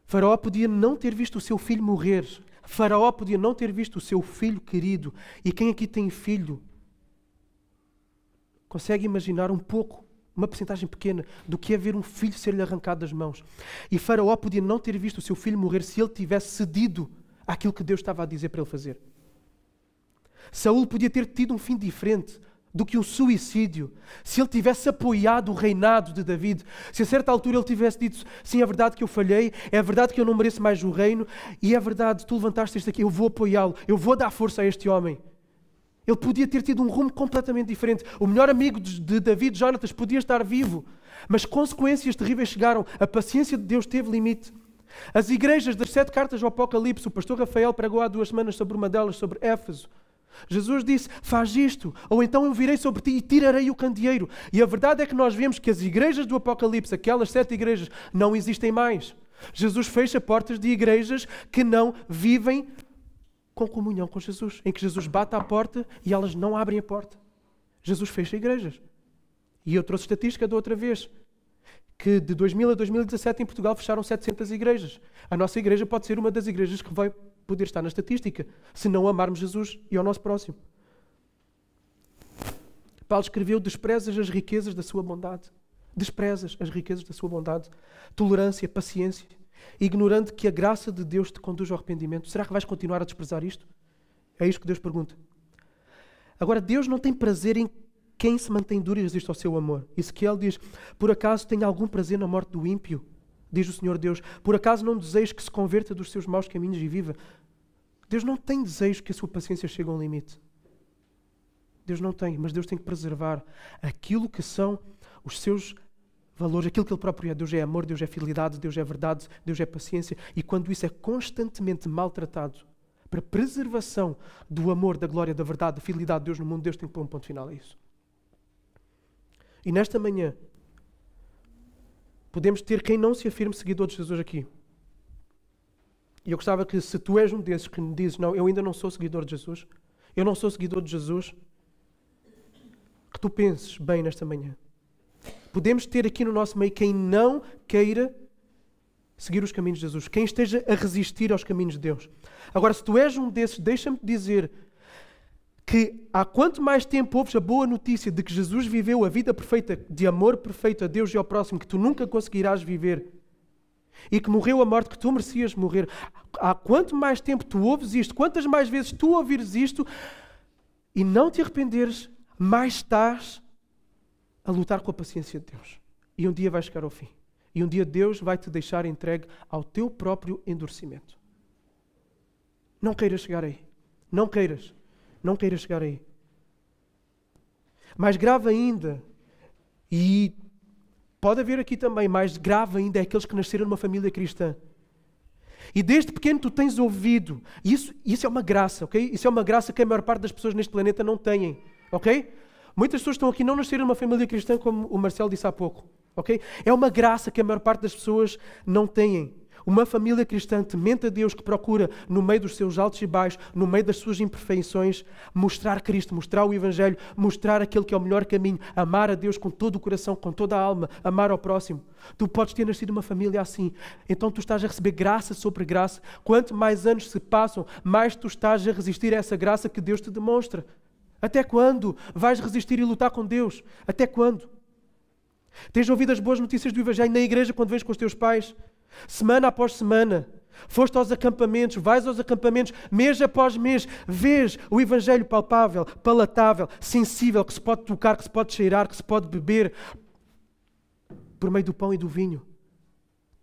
Speaker 1: Faraó podia não ter visto o seu filho morrer. Faraó podia não ter visto o seu filho querido. E quem aqui tem filho consegue imaginar um pouco, uma percentagem pequena, do que é ver um filho ser-lhe arrancado das mãos. E Faraó podia não ter visto o seu filho morrer se ele tivesse cedido àquilo que Deus estava a dizer para ele fazer. Saúl podia ter tido um fim diferente do que um suicídio se ele tivesse apoiado o reinado de David. Se a certa altura ele tivesse dito, sim, é verdade que eu falhei, é verdade que eu não mereço mais o reino, e é verdade, tu levantaste isto aqui, eu vou apoiá-lo, eu vou dar força a este homem. Ele podia ter tido um rumo completamente diferente. O melhor amigo de David, Jonatas, podia estar vivo. Mas consequências terríveis chegaram. A paciência de Deus teve limite. As igrejas das 7 cartas do Apocalipse, o pastor Rafael pregou há 2 semanas sobre uma delas, sobre Éfeso. Jesus disse, faz isto, ou então eu virei sobre ti e tirarei o candeeiro. E a verdade é que nós vemos que as igrejas do Apocalipse, aquelas 7 igrejas, não existem mais. Jesus fecha portas de igrejas que não vivem com comunhão com Jesus, em que Jesus bate à porta e elas não abrem a porta. Jesus fecha igrejas. E eu trouxe estatística da outra vez, que de 2000 a 2017 em Portugal fecharam 700 igrejas. A nossa igreja pode ser uma das igrejas que vai poder estar na estatística, se não amarmos Jesus e ao nosso próximo. Paulo escreveu, desprezas as riquezas da sua bondade. Desprezas as riquezas da sua bondade. Tolerância, paciência. Ignorando que a graça de Deus te conduz ao arrependimento. Será que vais continuar a desprezar isto? É isto que Deus pergunta. Agora, Deus não tem prazer em quem se mantém duro e resiste ao seu amor. Ezequiel diz, por acaso tem algum prazer na morte do ímpio? Diz o Senhor Deus, por acaso não desejo que se converta dos seus maus caminhos e viva? Deus não tem desejo que a sua paciência chegue a um limite. Deus não tem, mas Deus tem que preservar aquilo que são os seus valores, aquilo que Ele próprio é. Deus é amor, Deus é fidelidade, Deus é verdade, Deus é paciência. E quando isso é constantemente maltratado para preservação do amor, da glória, da verdade, da fidelidade de Deus no mundo, Deus tem que pôr um ponto final a isso. E nesta manhã, podemos ter quem não se afirme seguidor de Jesus aqui. E eu gostava que, se tu és um desses que me dizes, não, eu ainda não sou seguidor de Jesus, eu não sou seguidor de Jesus, que tu penses bem nesta manhã. Podemos ter aqui no nosso meio quem não queira seguir os caminhos de Jesus, quem esteja a resistir aos caminhos de Deus. Agora, se tu és um desses, deixa-me dizer que há quanto mais tempo ouves a boa notícia de que Jesus viveu a vida perfeita, de amor perfeito a Deus e ao próximo, que tu nunca conseguirás viver, e que morreu a morte que tu merecias morrer, há quanto mais tempo tu ouves isto, quantas mais vezes tu ouvires isto e não te arrependeres, mais estás a lutar com a paciência de Deus. E um dia vai chegar ao fim. E um dia Deus vai te deixar entregue ao teu próprio endurecimento. Não queiras chegar aí. Não queiras. Não queiras chegar aí. Mais grave ainda, e pode haver aqui também, mais grave ainda, é aqueles que nasceram numa família cristã. E desde pequeno tu tens ouvido. E isso é uma graça, ok? Isso é uma graça que a maior parte das pessoas neste planeta não têm, ok? Muitas pessoas estão aqui não nasceram numa família cristã, como o Marcelo disse há pouco, ok? É uma graça que a maior parte das pessoas não têm. Uma família cristã temente a Deus, que procura, no meio dos seus altos e baixos, no meio das suas imperfeições, mostrar Cristo, mostrar o Evangelho, mostrar aquele que é o melhor caminho, amar a Deus com todo o coração, com toda a alma, amar ao próximo. Tu podes ter nascido numa família assim, então tu estás a receber graça sobre graça. Quanto mais anos se passam, mais tu estás a resistir a essa graça que Deus te demonstra. Até quando vais resistir e lutar com Deus? Até quando? Tens ouvido as boas notícias do Evangelho na igreja quando vens com os teus pais? Semana após semana. Foste aos acampamentos, vais aos acampamentos, mês após mês, vês o Evangelho palpável, palatável, sensível, que se pode tocar, que se pode cheirar, que se pode beber por meio do pão e do vinho.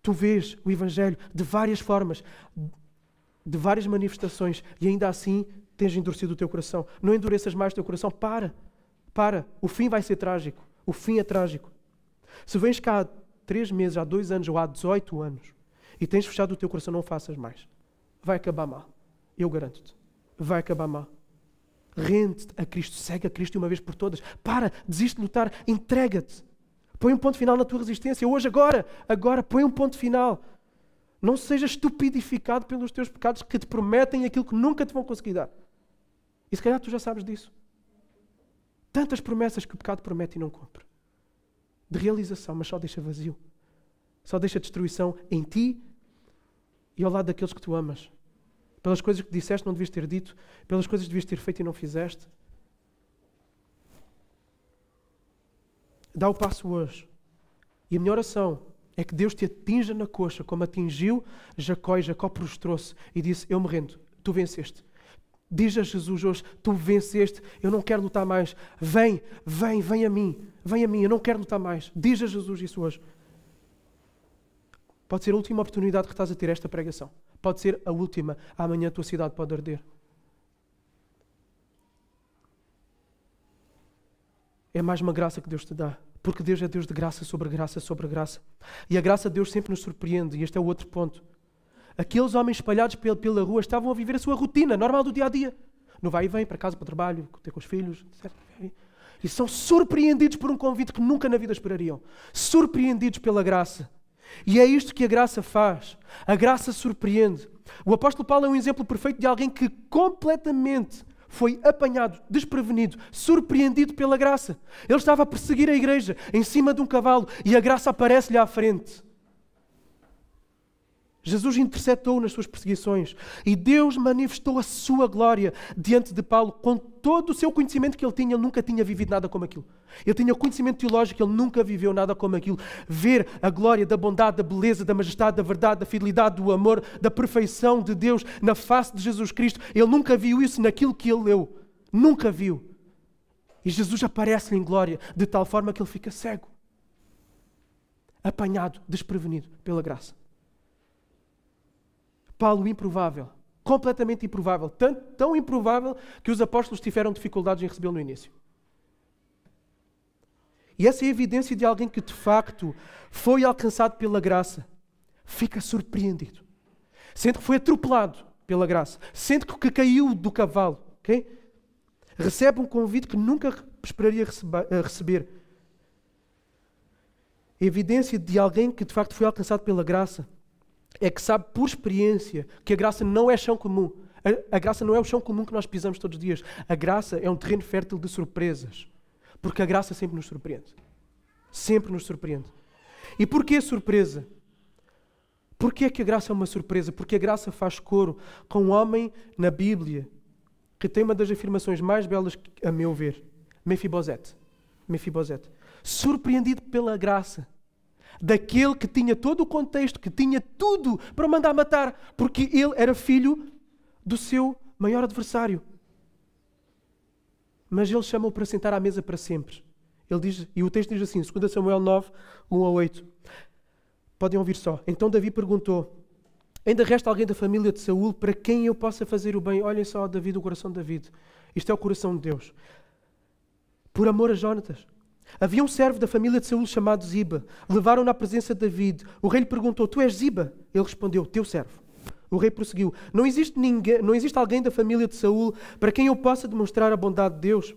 Speaker 1: Tu vês o Evangelho de várias formas, de várias manifestações, e ainda assim tens endurecido o teu coração. Não endureças mais o teu coração. Para. O fim vai ser trágico. O fim é trágico. Se vens cá há 3 meses, há 2 anos ou há 18 anos e tens fechado o teu coração, não faças mais. Vai acabar mal. Eu garanto-te. Vai acabar mal. Rende-te a Cristo. Segue a Cristo de uma vez por todas. Para. Desiste de lutar. Entrega-te. Põe um ponto final na tua resistência. Hoje, agora, põe um ponto final. Não sejas estupidificado pelos teus pecados que te prometem aquilo que nunca te vão conseguir dar. E se calhar tu já sabes disso. Tantas promessas que o pecado promete e não cumpre. De realização, mas só deixa vazio. Só deixa destruição em ti e ao lado daqueles que tu amas. Pelas coisas que disseste não devias ter dito, pelas coisas que devias ter feito e não fizeste. Dá o passo hoje. E a minha oração é que Deus te atinja na coxa, como atingiu Jacó, e Jacó prostrou-se e disse: eu me rendo, tu venceste. Diz a Jesus hoje: tu venceste, eu não quero lutar mais. Vem a mim, eu não quero lutar mais. Diz a Jesus isso hoje. Pode ser a última oportunidade que estás a ter esta pregação. Pode ser a última. Amanhã a tua cidade pode arder. É mais uma graça que Deus te dá. Porque Deus é Deus de graça sobre graça sobre graça. E a graça de Deus sempre nos surpreende. E este é o outro ponto. Aqueles homens espalhados pela rua estavam a viver a sua rotina normal do dia-a-dia. No vai e vem, para casa, para o trabalho, ter com os filhos, etc. E são surpreendidos por um convite que nunca na vida esperariam. Surpreendidos pela graça. E é isto que a graça faz. A graça surpreende. O apóstolo Paulo é um exemplo perfeito de alguém que completamente foi apanhado, desprevenido, surpreendido pela graça. Ele estava a perseguir a igreja em cima de um cavalo e a graça aparece-lhe à frente. Jesus interceptou nas suas perseguições e Deus manifestou a sua glória diante de Paulo com todo o seu conhecimento que ele tinha. Ele nunca tinha vivido nada como aquilo. Ele tinha conhecimento teológico, ele nunca viveu nada como aquilo. Ver a glória da bondade, da beleza, da majestade, da verdade, da fidelidade, do amor, da perfeição de Deus na face de Jesus Cristo. Ele nunca viu isso naquilo que ele leu. Nunca viu. E Jesus aparece-lhe em glória de tal forma que ele fica cego. Apanhado, desprevenido pela graça. Paulo, improvável, completamente improvável, tão improvável que os apóstolos tiveram dificuldades em recebê-lo no início. E essa é a evidência de alguém que de facto foi alcançado pela graça. Fica surpreendido. Sente que foi atropelado pela graça. Sente que caiu do cavalo. Okay? Recebe um convite que nunca esperaria receber. A evidência de alguém que de facto foi alcançado pela graça é que sabe por experiência que a graça não é chão comum. A graça não é o chão comum que nós pisamos todos os dias. A graça é um terreno fértil de surpresas. Porque a graça sempre nos surpreende. Sempre nos surpreende. E porquê surpresa? Porquê é que a graça é uma surpresa? Porque a graça faz coro com um homem na Bíblia que tem uma das afirmações mais belas, a meu ver. Mefibosete. Surpreendido pela graça. Daquele que tinha todo o contexto, que tinha tudo para mandar matar, porque ele era filho do seu maior adversário. Mas ele chama-o para sentar à mesa para sempre. Ele diz, e o texto diz assim, 2 Samuel 9, 1-8. Podem ouvir só. Então Davi perguntou: ainda resta alguém da família de Saul para quem eu possa fazer o bem? Olhem só, Davi, o coração de Davi. Isto é o coração de Deus. Por amor a Jonatas. Havia um servo da família de Saul chamado Ziba. Levaram-no à presença de David. O rei lhe perguntou: tu és Ziba? Ele respondeu: teu servo. O rei prosseguiu: não existe alguém da família de Saul para quem eu possa demonstrar a bondade de Deus?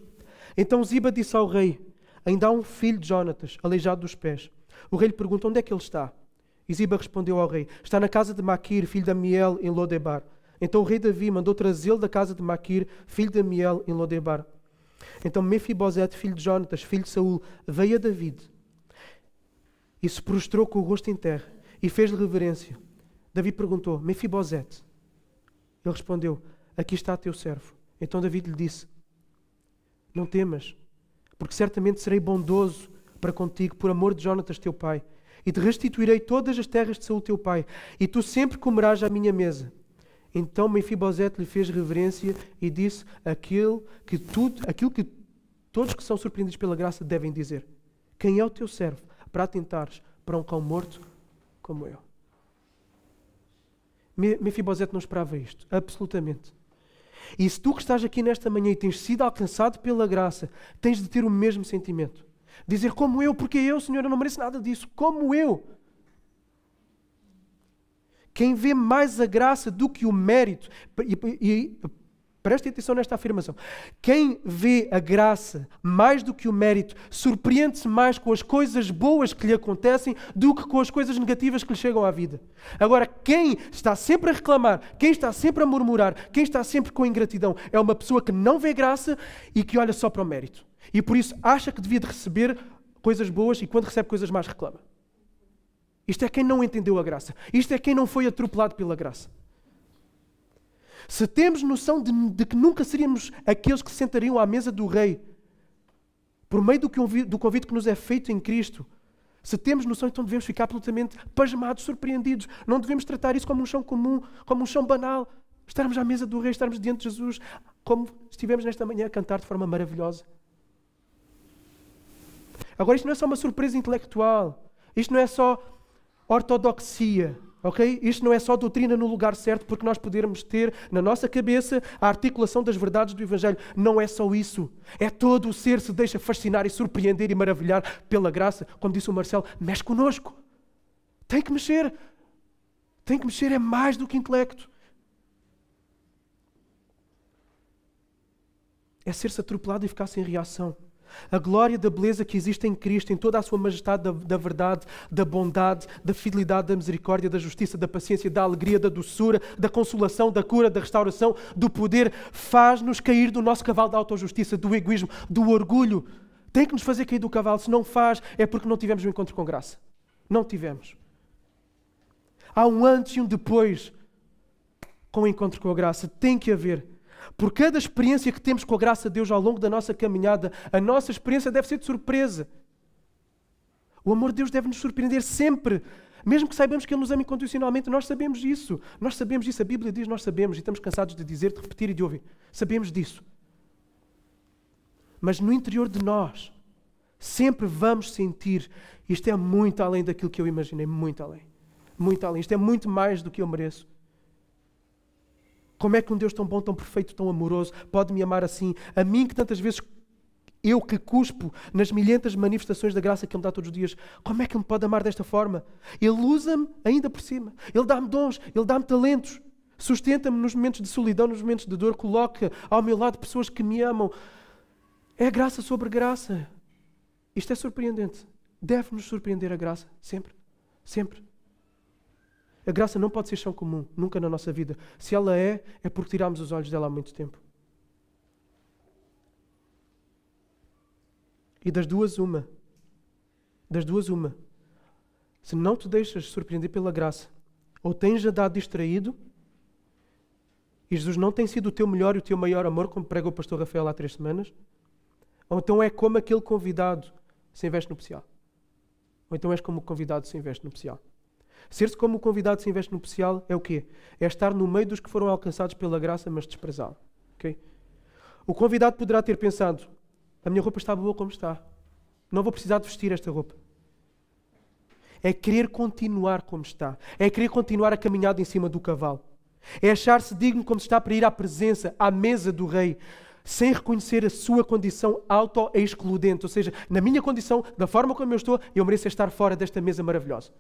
Speaker 1: Então Ziba disse ao rei: ainda há um filho de Jonatas, aleijado dos pés. O rei lhe perguntou: onde é que ele está? E Ziba respondeu ao rei: está na casa de Maquir, filho de Amiel, em Lodebar. Então o rei Davi mandou trazê-lo da casa de Maquir, filho de Amiel, em Lodebar. Então Mefibosete, filho de Jonatas, filho de Saul, veio a David e se prostrou com o rosto em terra e fez-lhe reverência. Davi perguntou: Mefibosete? Ele respondeu: aqui está teu servo. Então David lhe disse: não temas, porque certamente serei bondoso para contigo por amor de Jonatas teu pai, e te restituirei todas as terras de Saul teu pai, e tu sempre comerás à minha mesa. Então Mefibosete lhe fez reverência e disse aquilo que todos que são surpreendidos pela graça devem dizer: quem é o teu servo para atentares para um cão morto como eu? Mefibosete não esperava isto, absolutamente. E se tu que estás aqui nesta manhã e tens sido alcançado pela graça, tens de ter o mesmo sentimento. Dizer, como eu, porque eu, Senhor, eu não mereço nada disso, como eu. Quem vê mais a graça do que o mérito, e prestem atenção nesta afirmação, quem vê a graça mais do que o mérito, surpreende-se mais com as coisas boas que lhe acontecem do que com as coisas negativas que lhe chegam à vida. Agora, quem está sempre a reclamar, quem está sempre a murmurar, quem está sempre com ingratidão, é uma pessoa que não vê graça e que olha só para o mérito. E por isso acha que devia de receber coisas boas e quando recebe coisas más reclama. Isto é quem não entendeu a graça. Isto é quem não foi atropelado pela graça. Se temos noção de que nunca seríamos aqueles que se sentariam à mesa do Rei, por meio do convite que nos é feito em Cristo, se temos noção, então devemos ficar absolutamente pasmados, surpreendidos. Não devemos tratar isso como um chão comum, como um chão banal. Estarmos à mesa do Rei, estarmos diante de Jesus, como estivemos nesta manhã a cantar de forma maravilhosa. Agora, isto não é só uma surpresa intelectual. Isto não é só ortodoxia, ok? Isto não é só doutrina no lugar certo, porque nós podermos ter na nossa cabeça a articulação das verdades do Evangelho. Não é só isso. É todo o ser se deixa fascinar e surpreender e maravilhar pela graça. Como disse o Marcelo, mexe connosco. Tem que mexer. Tem que mexer, é mais do que intelecto. É ser-se atropelado e ficar sem reação. A glória da beleza que existe em Cristo, em toda a sua majestade da verdade, da bondade, da fidelidade, da misericórdia, da justiça, da paciência, da alegria, da doçura, da consolação, da cura, da restauração, do poder, faz-nos cair do nosso cavalo da autojustiça, do egoísmo, do orgulho. Tem que nos fazer cair do cavalo. Se não faz, é porque não tivemos um encontro com graça. Não tivemos. Há um antes e um depois com o encontro com a graça. Tem que haver. Por cada experiência que temos com a graça de Deus ao longo da nossa caminhada, a nossa experiência deve ser de surpresa. O amor de Deus deve nos surpreender sempre. Mesmo que saibamos que Ele nos ama incondicionalmente, nós sabemos isso. Nós sabemos isso. A Bíblia diz, nós sabemos. E estamos cansados de dizer, de repetir e de ouvir. Sabemos disso. Mas no interior de nós, sempre vamos sentir, isto é muito além daquilo que eu imaginei. Muito além. Muito além. Isto é muito mais do que eu mereço. Como é que um Deus tão bom, tão perfeito, tão amoroso pode me amar assim? A mim que tantas vezes, eu que cuspo nas milhentas manifestações da graça que Ele me dá todos os dias, como é que Ele me pode amar desta forma? Ele usa-me ainda por cima. Ele dá-me dons, Ele dá-me talentos. Sustenta-me nos momentos de solidão, nos momentos de dor. Coloca ao meu lado pessoas que me amam. É graça sobre graça. Isto é surpreendente. Deve-nos surpreender a graça. Sempre. Sempre. A graça não pode ser chão comum, nunca na nossa vida. Se ela é porque tirámos os olhos dela há muito tempo. E das duas, uma. Das duas, uma. Se não te deixas surpreender pela graça, ou tens andado distraído, e Jesus não tem sido o teu melhor e o teu maior amor, como prega o pastor Rafael há 3 semanas, ou então é como aquele convidado sem veste nupcial. Ou então és como o convidado sem veste nupcial. Ser-se como o convidado sem veste nupcial é o quê? É estar no meio dos que foram alcançados pela graça, mas desprezá-lo. Okay? O convidado poderá ter pensado, a minha roupa está boa como está. Não vou precisar de vestir esta roupa. É querer continuar como está. É querer continuar a caminhada em cima do cavalo. É achar-se digno como está para ir à presença, à mesa do Rei, sem reconhecer a sua condição auto-excludente. Ou seja, na minha condição, da forma como eu estou, eu mereço estar fora desta mesa maravilhosa.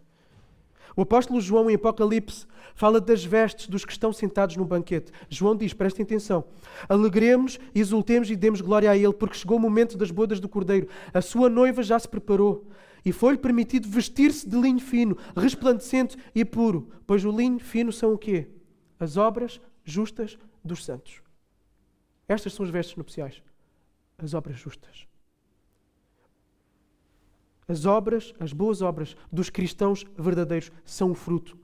Speaker 1: O apóstolo João, em Apocalipse, fala das vestes dos que estão sentados no banquete. João diz, prestem atenção, alegremos, exultemos e demos glória a Ele, porque chegou o momento das bodas do Cordeiro. A sua noiva já se preparou e foi-lhe permitido vestir-se de linho fino, resplandecente e puro. Pois o linho fino são o quê? As obras justas dos santos. Estas são as vestes nupciais. As obras justas. As obras, as boas obras dos cristãos verdadeiros são o fruto.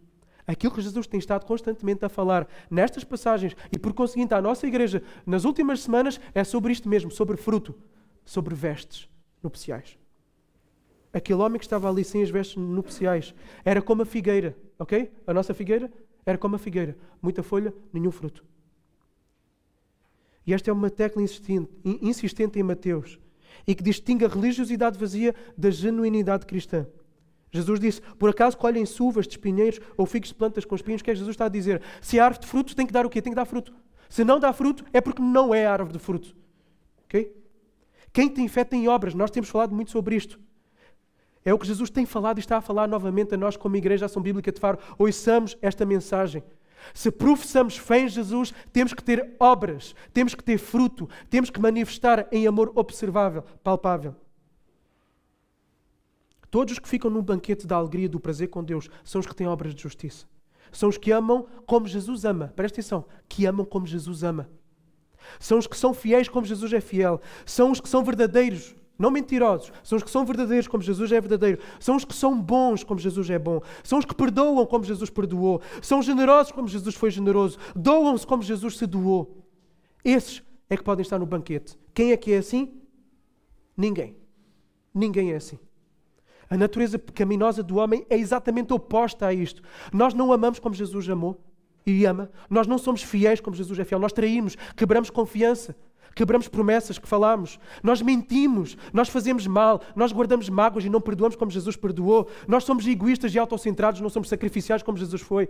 Speaker 1: Aquilo que Jesus tem estado constantemente a falar nestas passagens e, por conseguinte, à nossa igreja, nas últimas semanas, é sobre isto mesmo, sobre fruto, sobre vestes nupciais. Aquele homem que estava ali sem as vestes nupciais era como a figueira, ok? A nossa figueira era como a figueira. Muita folha, nenhum fruto. E esta é uma tecla insistente em Mateus e que distingue a religiosidade vazia da genuinidade cristã. Jesus disse, por acaso colhem-se uvas de espinheiros ou figos de plantas com espinhos? O que é que Jesus está a dizer? Se a árvore de frutos tem que dar o quê? Tem que dar fruto. Se não dá fruto, é porque não é a árvore de fruto. Ok? Quem tem fé tem obras. Nós temos falado muito sobre isto. É o que Jesus tem falado e está a falar novamente a nós como Igreja Ação Bíblica de Faro. Ouçamos esta mensagem. Se professamos fé em Jesus, temos que ter obras, temos que ter fruto, temos que manifestar em amor observável, palpável. Todos os que ficam num banquete da alegria e do prazer com Deus são os que têm obras de justiça. São os que amam como Jesus ama. Presta atenção, que amam como Jesus ama. São os que são fiéis como Jesus é fiel. São os que são verdadeiros, não mentirosos. São os que são verdadeiros como Jesus é verdadeiro. São os que são bons como Jesus é bom. São os que perdoam como Jesus perdoou. São generosos como Jesus foi generoso. Doam-se como Jesus se doou. Esses é que podem estar no banquete. Quem é que é assim? Ninguém. Ninguém é assim. A natureza pecaminosa do homem é exatamente oposta a isto. Nós não amamos como Jesus amou e ama. Nós não somos fiéis como Jesus é fiel. Nós traímos, quebramos confiança. Quebramos promessas que falámos. Nós mentimos. Nós fazemos mal. Nós guardamos mágoas e não perdoamos como Jesus perdoou. Nós somos egoístas e autocentrados. Não somos sacrificiais como Jesus foi.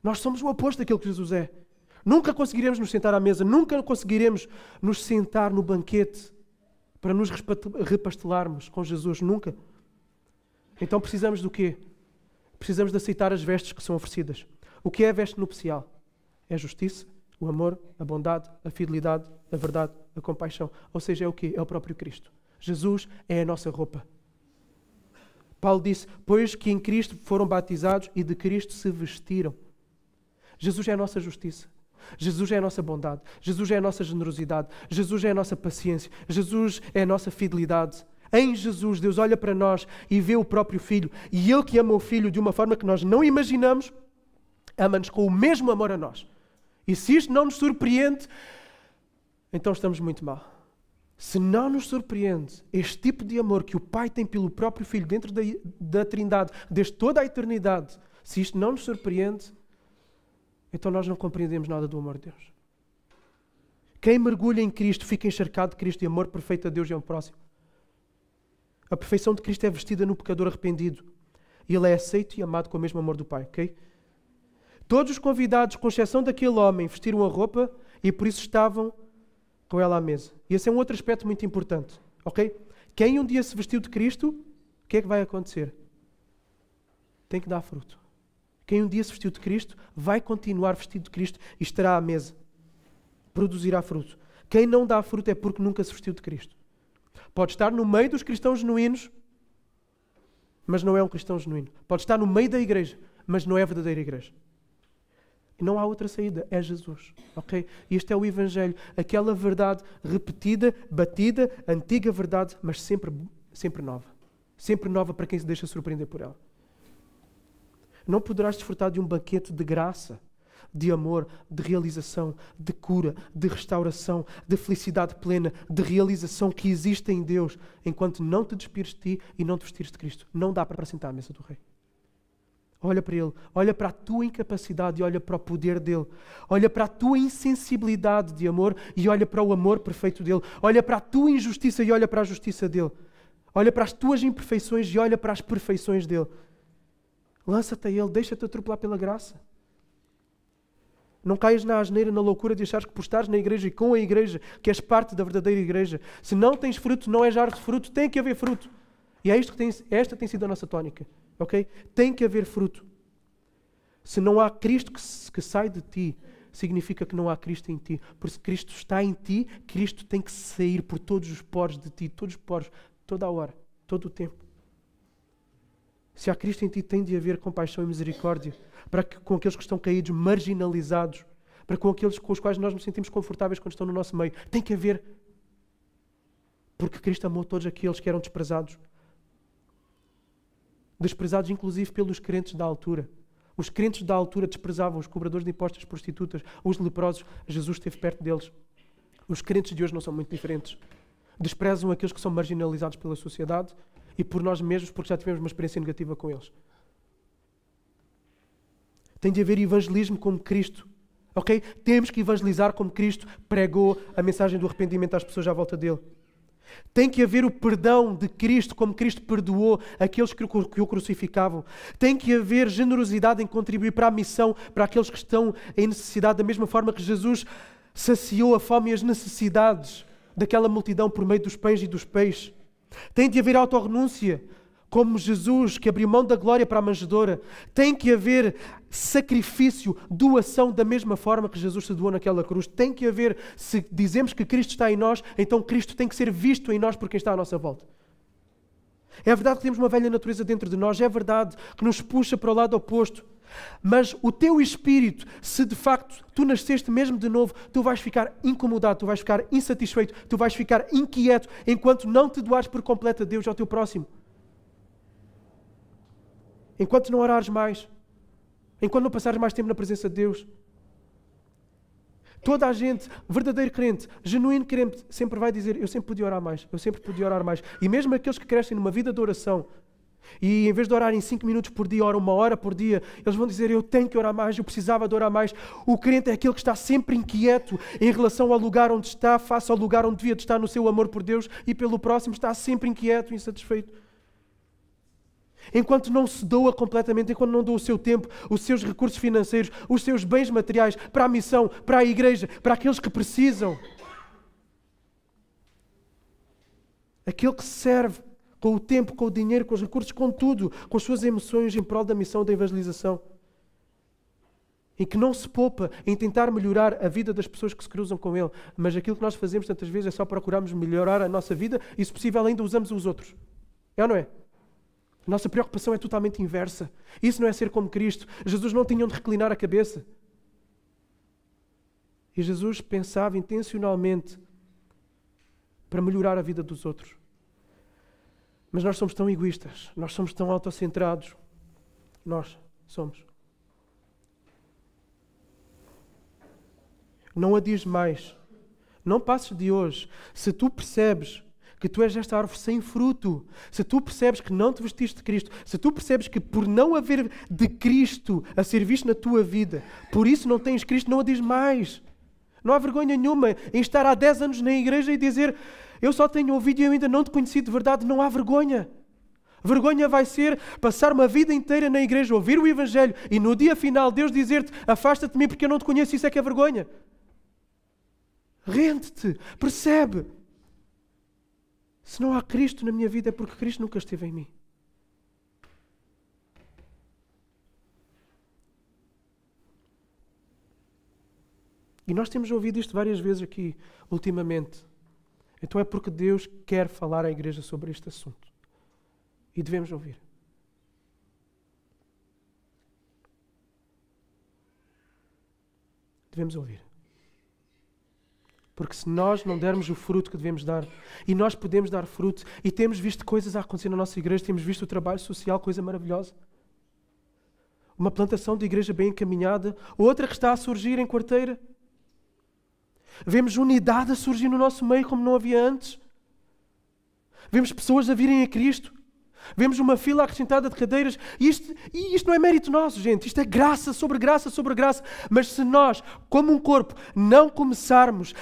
Speaker 1: Nós somos o oposto daquilo que Jesus é. Nunca conseguiremos nos sentar à mesa. Nunca conseguiremos nos sentar no banquete para nos repastelarmos com Jesus. Nunca. Então precisamos do quê? Precisamos de aceitar as vestes que são oferecidas. O que é a veste nupcial? É a justiça, o amor, a bondade, a fidelidade, a verdade, a compaixão. Ou seja, é o quê? É o próprio Cristo. Jesus é a nossa roupa. Paulo disse, pois que em Cristo foram batizados e de Cristo se vestiram. Jesus é a nossa justiça. Jesus é a nossa bondade. Jesus é a nossa generosidade. Jesus é a nossa paciência. Jesus é a nossa fidelidade. Em Jesus, Deus olha para nós e vê o próprio Filho. E Ele que ama o Filho de uma forma que nós não imaginamos, ama-nos com o mesmo amor a nós. E se isto não nos surpreende, então estamos muito mal. Se não nos surpreende este tipo de amor que o Pai tem pelo próprio Filho dentro da Trindade, desde toda a eternidade, se isto não nos surpreende, então nós não compreendemos nada do amor de Deus. Quem mergulha em Cristo fica encharcado de Cristo e amor perfeito a Deus e ao próximo. A perfeição de Cristo é vestida no pecador arrependido. E ele é aceito e amado com o mesmo amor do Pai, ok? Todos os convidados, com exceção daquele homem, vestiram a roupa e por isso estavam com ela à mesa. E esse é um outro aspecto muito importante, ok? Quem um dia se vestiu de Cristo, o que é que vai acontecer? Tem que dar fruto. Quem um dia se vestiu de Cristo, vai continuar vestido de Cristo e estará à mesa. Produzirá fruto. Quem não dá fruto é porque nunca se vestiu de Cristo. Pode estar no meio dos cristãos genuínos, mas não é um cristão genuíno. Pode estar no meio da igreja, mas não é a verdadeira igreja. E não há outra saída, é Jesus. Ok? E este é o Evangelho, aquela verdade repetida, batida, antiga verdade, mas sempre nova. Sempre nova para quem se deixa surpreender por ela. Não poderás desfrutar de um banquete de graça, de amor, de realização, de cura, de restauração, de felicidade plena, de realização que existe em Deus, enquanto não te despires de ti e não te vestires de Cristo. Não dá para sentar à mesa do Rei. Olha para Ele, olha para a tua incapacidade e olha para o poder dEle. Olha para a tua insensibilidade de amor e olha para o amor perfeito dEle. Olha para a tua injustiça e olha para a justiça dEle. Olha para as tuas imperfeições e olha para as perfeições dEle. Lança-te a Ele, deixa-te atropelar pela graça. Não caias na asneira, na loucura de achares que por estares na igreja e com a igreja, que és parte da verdadeira igreja, se não tens fruto, não és árvore de fruto, tem que haver fruto. E é isto que esta tem sido a nossa tónica. Ok? Tem que haver fruto. Se não há Cristo que sai de ti, significa que não há Cristo em ti. Porque se Cristo está em ti, Cristo tem que sair por todos os poros de ti, todos os poros, toda a hora, todo o tempo. Se há Cristo em ti, tem de haver compaixão e misericórdia com aqueles que estão caídos, marginalizados, com aqueles com os quais nós nos sentimos confortáveis quando estão no nosso meio. Tem que haver. Porque Cristo amou todos aqueles que eram desprezados. Desprezados inclusive pelos crentes da altura. Os crentes da altura desprezavam os cobradores de impostos, as prostitutas, os leprosos. Jesus esteve perto deles. Os crentes de hoje não são muito diferentes. Desprezam aqueles que são marginalizados pela sociedade e por nós mesmos, porque já tivemos uma experiência negativa com eles. Tem de haver evangelismo como Cristo. Ok? Temos que evangelizar como Cristo pregou a mensagem do arrependimento às pessoas à volta dele. Tem que haver o perdão de Cristo, como Cristo perdoou aqueles que o crucificavam. Tem que haver generosidade em contribuir para a missão, para aqueles que estão em necessidade, da mesma forma que Jesus saciou a fome e as necessidades daquela multidão por meio dos pães e dos peixes. Tem de haver autorrenúncia, como Jesus, que abriu mão da glória para a manjedoura. Tem que haver sacrifício, doação, da mesma forma que Jesus se doou naquela cruz. Tem que haver, se dizemos que Cristo está em nós, então Cristo tem que ser visto em nós por quem está à nossa volta. É verdade que temos uma velha natureza dentro de nós, é verdade que nos puxa para o lado oposto. Mas o teu espírito, se de facto tu nasceste mesmo de novo, tu vais ficar incomodado, tu vais ficar insatisfeito, tu vais ficar inquieto, enquanto não te doares por completo a Deus e ao teu próximo. Enquanto não orares mais, enquanto não passares mais tempo na presença de Deus. Toda a gente, verdadeiro crente, genuíno crente, sempre vai dizer, eu sempre podia orar mais, eu sempre podia orar mais. E mesmo aqueles que crescem numa vida de oração, e em vez de orarem 5 minutos por dia, oram 1 hora por dia, eles vão dizer, eu tenho que orar mais, eu precisava de orar mais. O crente é aquele que está sempre inquieto em relação ao lugar onde está, face ao lugar onde devia de estar no seu amor por Deus e pelo próximo, está sempre inquieto, insatisfeito. Enquanto não se doa completamente, enquanto não doa o seu tempo, os seus recursos financeiros, os seus bens materiais para a missão, para a igreja, para aqueles que precisam. Aquele que serve com o tempo, com o dinheiro, com os recursos, com tudo, com as suas emoções em prol da missão da evangelização. E que não se poupa em tentar melhorar a vida das pessoas que se cruzam com ele. Mas aquilo que nós fazemos tantas vezes é só procurarmos melhorar a nossa vida e, se possível, ainda usamos os outros. É ou não é? A nossa preocupação é totalmente inversa. Isso não é ser como Cristo. Jesus não tinha onde reclinar a cabeça. E Jesus pensava intencionalmente para melhorar a vida dos outros. Mas nós somos tão egoístas. Nós somos tão autocentrados. Nós somos. Não adies mais. Não passes de hoje. Se tu percebes que tu és esta árvore sem fruto, se tu percebes que não te vestiste de Cristo, se tu percebes que por não haver de Cristo a ser visto na tua vida, por isso não tens Cristo, não a diz mais. Não há vergonha nenhuma em estar há 10 anos na igreja e dizer, eu só tenho ouvido e eu ainda não te conheci de verdade. Não há vergonha. Vergonha vai ser passar uma vida inteira na igreja, ouvir o Evangelho e no dia final Deus dizer-te, afasta-te de mim porque eu não te conheço. Isso é que é vergonha. Rende-te, percebe. Se não há Cristo na minha vida é porque Cristo nunca esteve em mim. E nós temos ouvido isto várias vezes aqui, ultimamente. Então é porque Deus quer falar à igreja sobre este assunto. E devemos ouvir. Devemos ouvir. Porque se nós não dermos o fruto que devemos dar, e nós podemos dar fruto, e temos visto coisas a acontecer na nossa igreja, temos visto o trabalho social, coisa maravilhosa. Uma plantação de igreja bem encaminhada, outra que está a surgir em Quarteira. Vemos unidade a surgir no nosso meio como não havia antes. Vemos pessoas a virem a Cristo. Vemos uma fila acrescentada de cadeiras. E isto não é mérito nosso, gente. Isto é graça sobre graça sobre graça. Mas se nós, como um corpo, não começarmos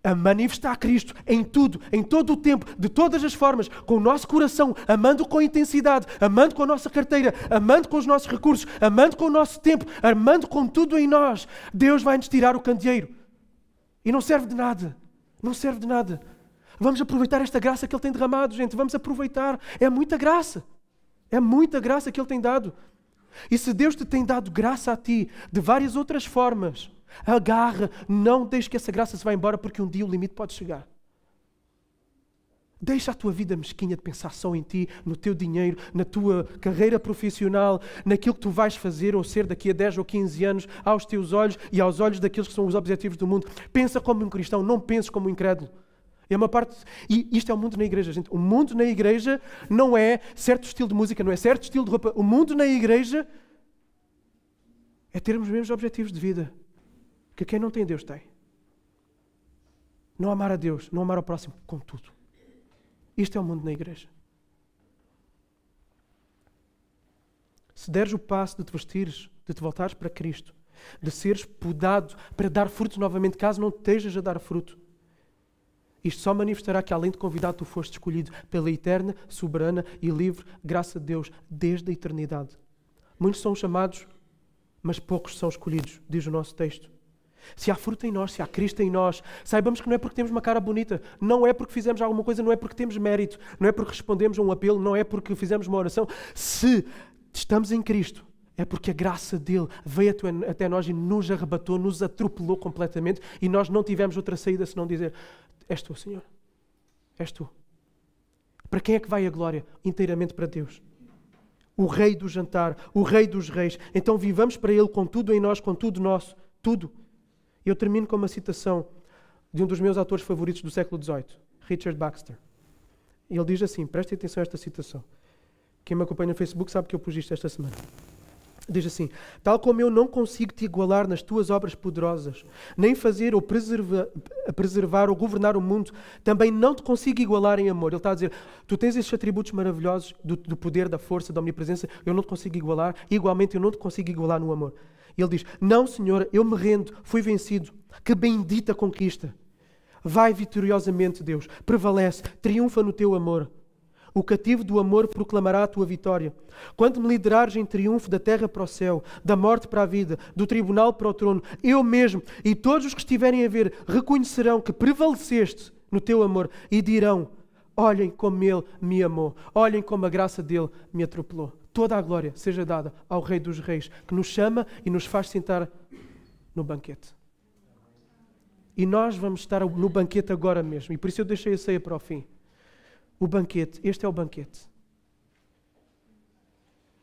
Speaker 1: a manifestar Cristo em tudo, em todo o tempo, de todas as formas, com o nosso coração, amando com intensidade, amando com a nossa carteira, amando com os nossos recursos, amando com o nosso tempo, amando com tudo em nós, Deus vai nos tirar o candeeiro. E não serve de nada. Não serve de nada. Vamos aproveitar esta graça que Ele tem derramado, gente. Vamos aproveitar. É muita graça. É muita graça que Ele tem dado. E se Deus te tem dado graça a ti, de várias outras formas, agarra, não deixe que essa graça se vá embora, porque um dia o limite pode chegar. Deixa a tua vida mesquinha de pensar só em ti, no teu dinheiro, na tua carreira profissional, naquilo que tu vais fazer ou ser daqui a 10 ou 15 anos, aos teus olhos e aos olhos daqueles que são os objetivos do mundo. Pensa como um cristão, não penses como um incrédulo. É uma parte, e isto é o mundo na igreja, gente. O mundo na igreja não é certo estilo de música, não é certo estilo de roupa. O mundo na igreja é termos os mesmos objetivos de vida que quem não tem Deus tem. Não amar a Deus, não amar ao próximo, com tudo. Isto é o mundo na igreja. Se deres o passo de te vestires, de te voltares para Cristo, de seres podado para dar fruto novamente, caso não estejas a dar fruto, isto só manifestará que, além de convidado, tu foste escolhido pela eterna, soberana e livre graça de Deus desde a eternidade. Muitos são chamados, mas poucos são escolhidos, diz o nosso texto. Se há fruto em nós, se há Cristo em nós, saibamos que não é porque temos uma cara bonita, não é porque fizemos alguma coisa, não é porque temos mérito, não é porque respondemos a um apelo, não é porque fizemos uma oração. Se estamos em Cristo, é porque a graça dele veio até nós e nos arrebatou, nos atropelou completamente e nós não tivemos outra saída senão dizer: és tu, Senhor, és tu. Para quem é que vai a glória? Inteiramente para Deus. O Rei do jantar, o Rei dos reis. Então vivamos para Ele com tudo em nós, com tudo nosso, tudo. Eu termino com uma citação de um dos meus autores favoritos do século XVIII, Richard Baxter. Ele diz assim, prestem atenção a esta citação. Quem me acompanha no Facebook sabe que eu pus isto esta semana. Diz assim: tal como eu não consigo te igualar nas tuas obras poderosas, nem fazer ou preservar ou governar o mundo, também não te consigo igualar em amor. Ele está a dizer, tu tens estes atributos maravilhosos do poder, da força, da omnipresença, eu não te consigo igualar, igualmente eu não te consigo igualar no amor. Ele diz, não, Senhor, eu me rendo, fui vencido, que bendita conquista. Vai vitoriosamente, Deus, prevalece, triunfa no teu amor. O cativo do amor proclamará a tua vitória. Quando me liderares em triunfo da terra para o céu, da morte para a vida, do tribunal para o trono, eu mesmo e todos os que estiverem a ver reconhecerão que prevaleceste no teu amor e dirão, olhem como Ele me amou, olhem como a graça dele me atropelou. Toda a glória seja dada ao Rei dos Reis, que nos chama e nos faz sentar no banquete. E nós vamos estar no banquete agora mesmo, e por isso eu deixei a ceia para o fim. O banquete, este é o banquete.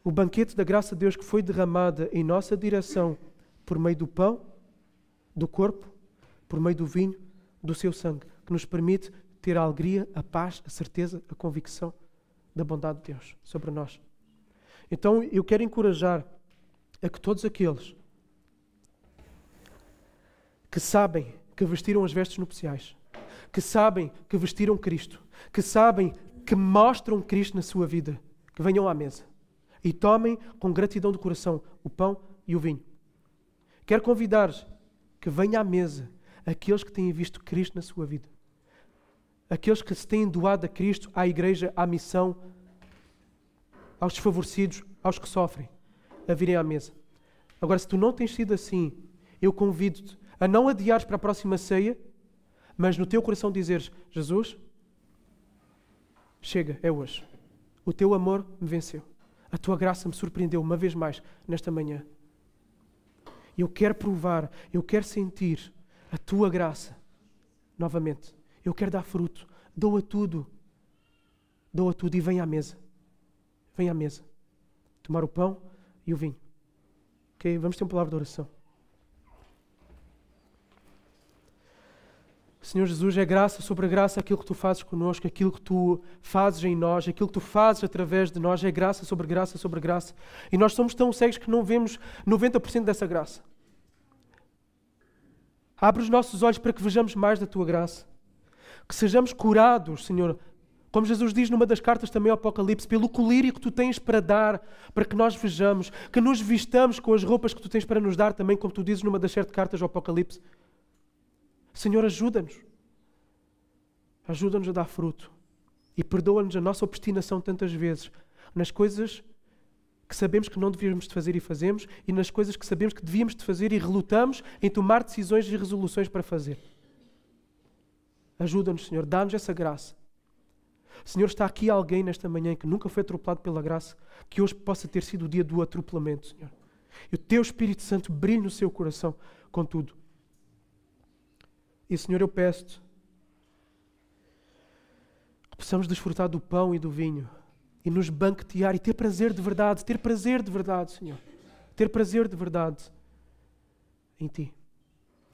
Speaker 1: O banquete da graça de Deus que foi derramada em nossa direção por meio do pão, do corpo, por meio do vinho, do seu sangue, que nos permite ter a alegria, a paz, a certeza, a convicção da bondade de Deus sobre nós. Então eu quero encorajar a que todos aqueles que sabem que vestiram as vestes nupciais, que sabem que vestiram Cristo, que sabem que mostram Cristo na sua vida, que venham à mesa e tomem com gratidão do coração o pão e o vinho. Quero convidar-vos que venham à mesa aqueles que têm visto Cristo na sua vida, aqueles que se têm doado a Cristo, à igreja, à missão, aos desfavorecidos, aos que sofrem, a virem à mesa. Agora, se tu não tens sido assim, eu convido-te a não adiares para a próxima ceia, mas no teu coração dizeres, Jesus, chega, é hoje. O teu amor me venceu. A tua graça me surpreendeu uma vez mais nesta manhã. Eu quero provar, eu quero sentir a tua graça novamente. Eu quero dar fruto. Doa tudo e vem à mesa. Vem à mesa. Tomar o pão e o vinho. Ok? Vamos ter uma palavra de oração. Senhor Jesus, é graça sobre graça aquilo que Tu fazes connosco, aquilo que Tu fazes em nós, aquilo que Tu fazes através de nós, é graça sobre graça sobre graça. E nós somos tão cegos que não vemos 90% dessa graça. Abre os nossos olhos para que vejamos mais da Tua graça. Que sejamos curados, Senhor, como Jesus diz numa das cartas também ao Apocalipse, pelo colírio que Tu tens para dar, para que nós vejamos, que nos vistamos com as roupas que Tu tens para nos dar também, como Tu dizes numa das 7 cartas ao Apocalipse. Senhor, ajuda-nos. Ajuda-nos a dar fruto. E perdoa-nos a nossa obstinação tantas vezes nas coisas que sabemos que não devíamos de fazer e fazemos, e nas coisas que sabemos que devíamos de fazer e relutamos em tomar decisões e resoluções para fazer. Ajuda-nos, Senhor. Dá-nos essa graça. Senhor, está aqui alguém nesta manhã que nunca foi atropelado pela graça, que hoje possa ter sido o dia do atropelamento, Senhor. E o Teu Espírito Santo brilhe no seu coração com tudo. E, Senhor, eu peço-te que possamos desfrutar do pão e do vinho e nos banquetear e ter prazer de verdade, Senhor. Ter prazer de verdade em Ti.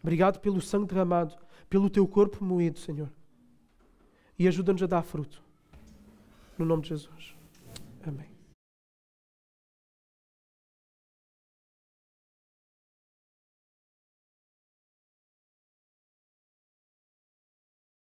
Speaker 1: Obrigado pelo sangue derramado, pelo Teu corpo moído, Senhor. E ajuda-nos a dar fruto. No nome de Jesus. Amém.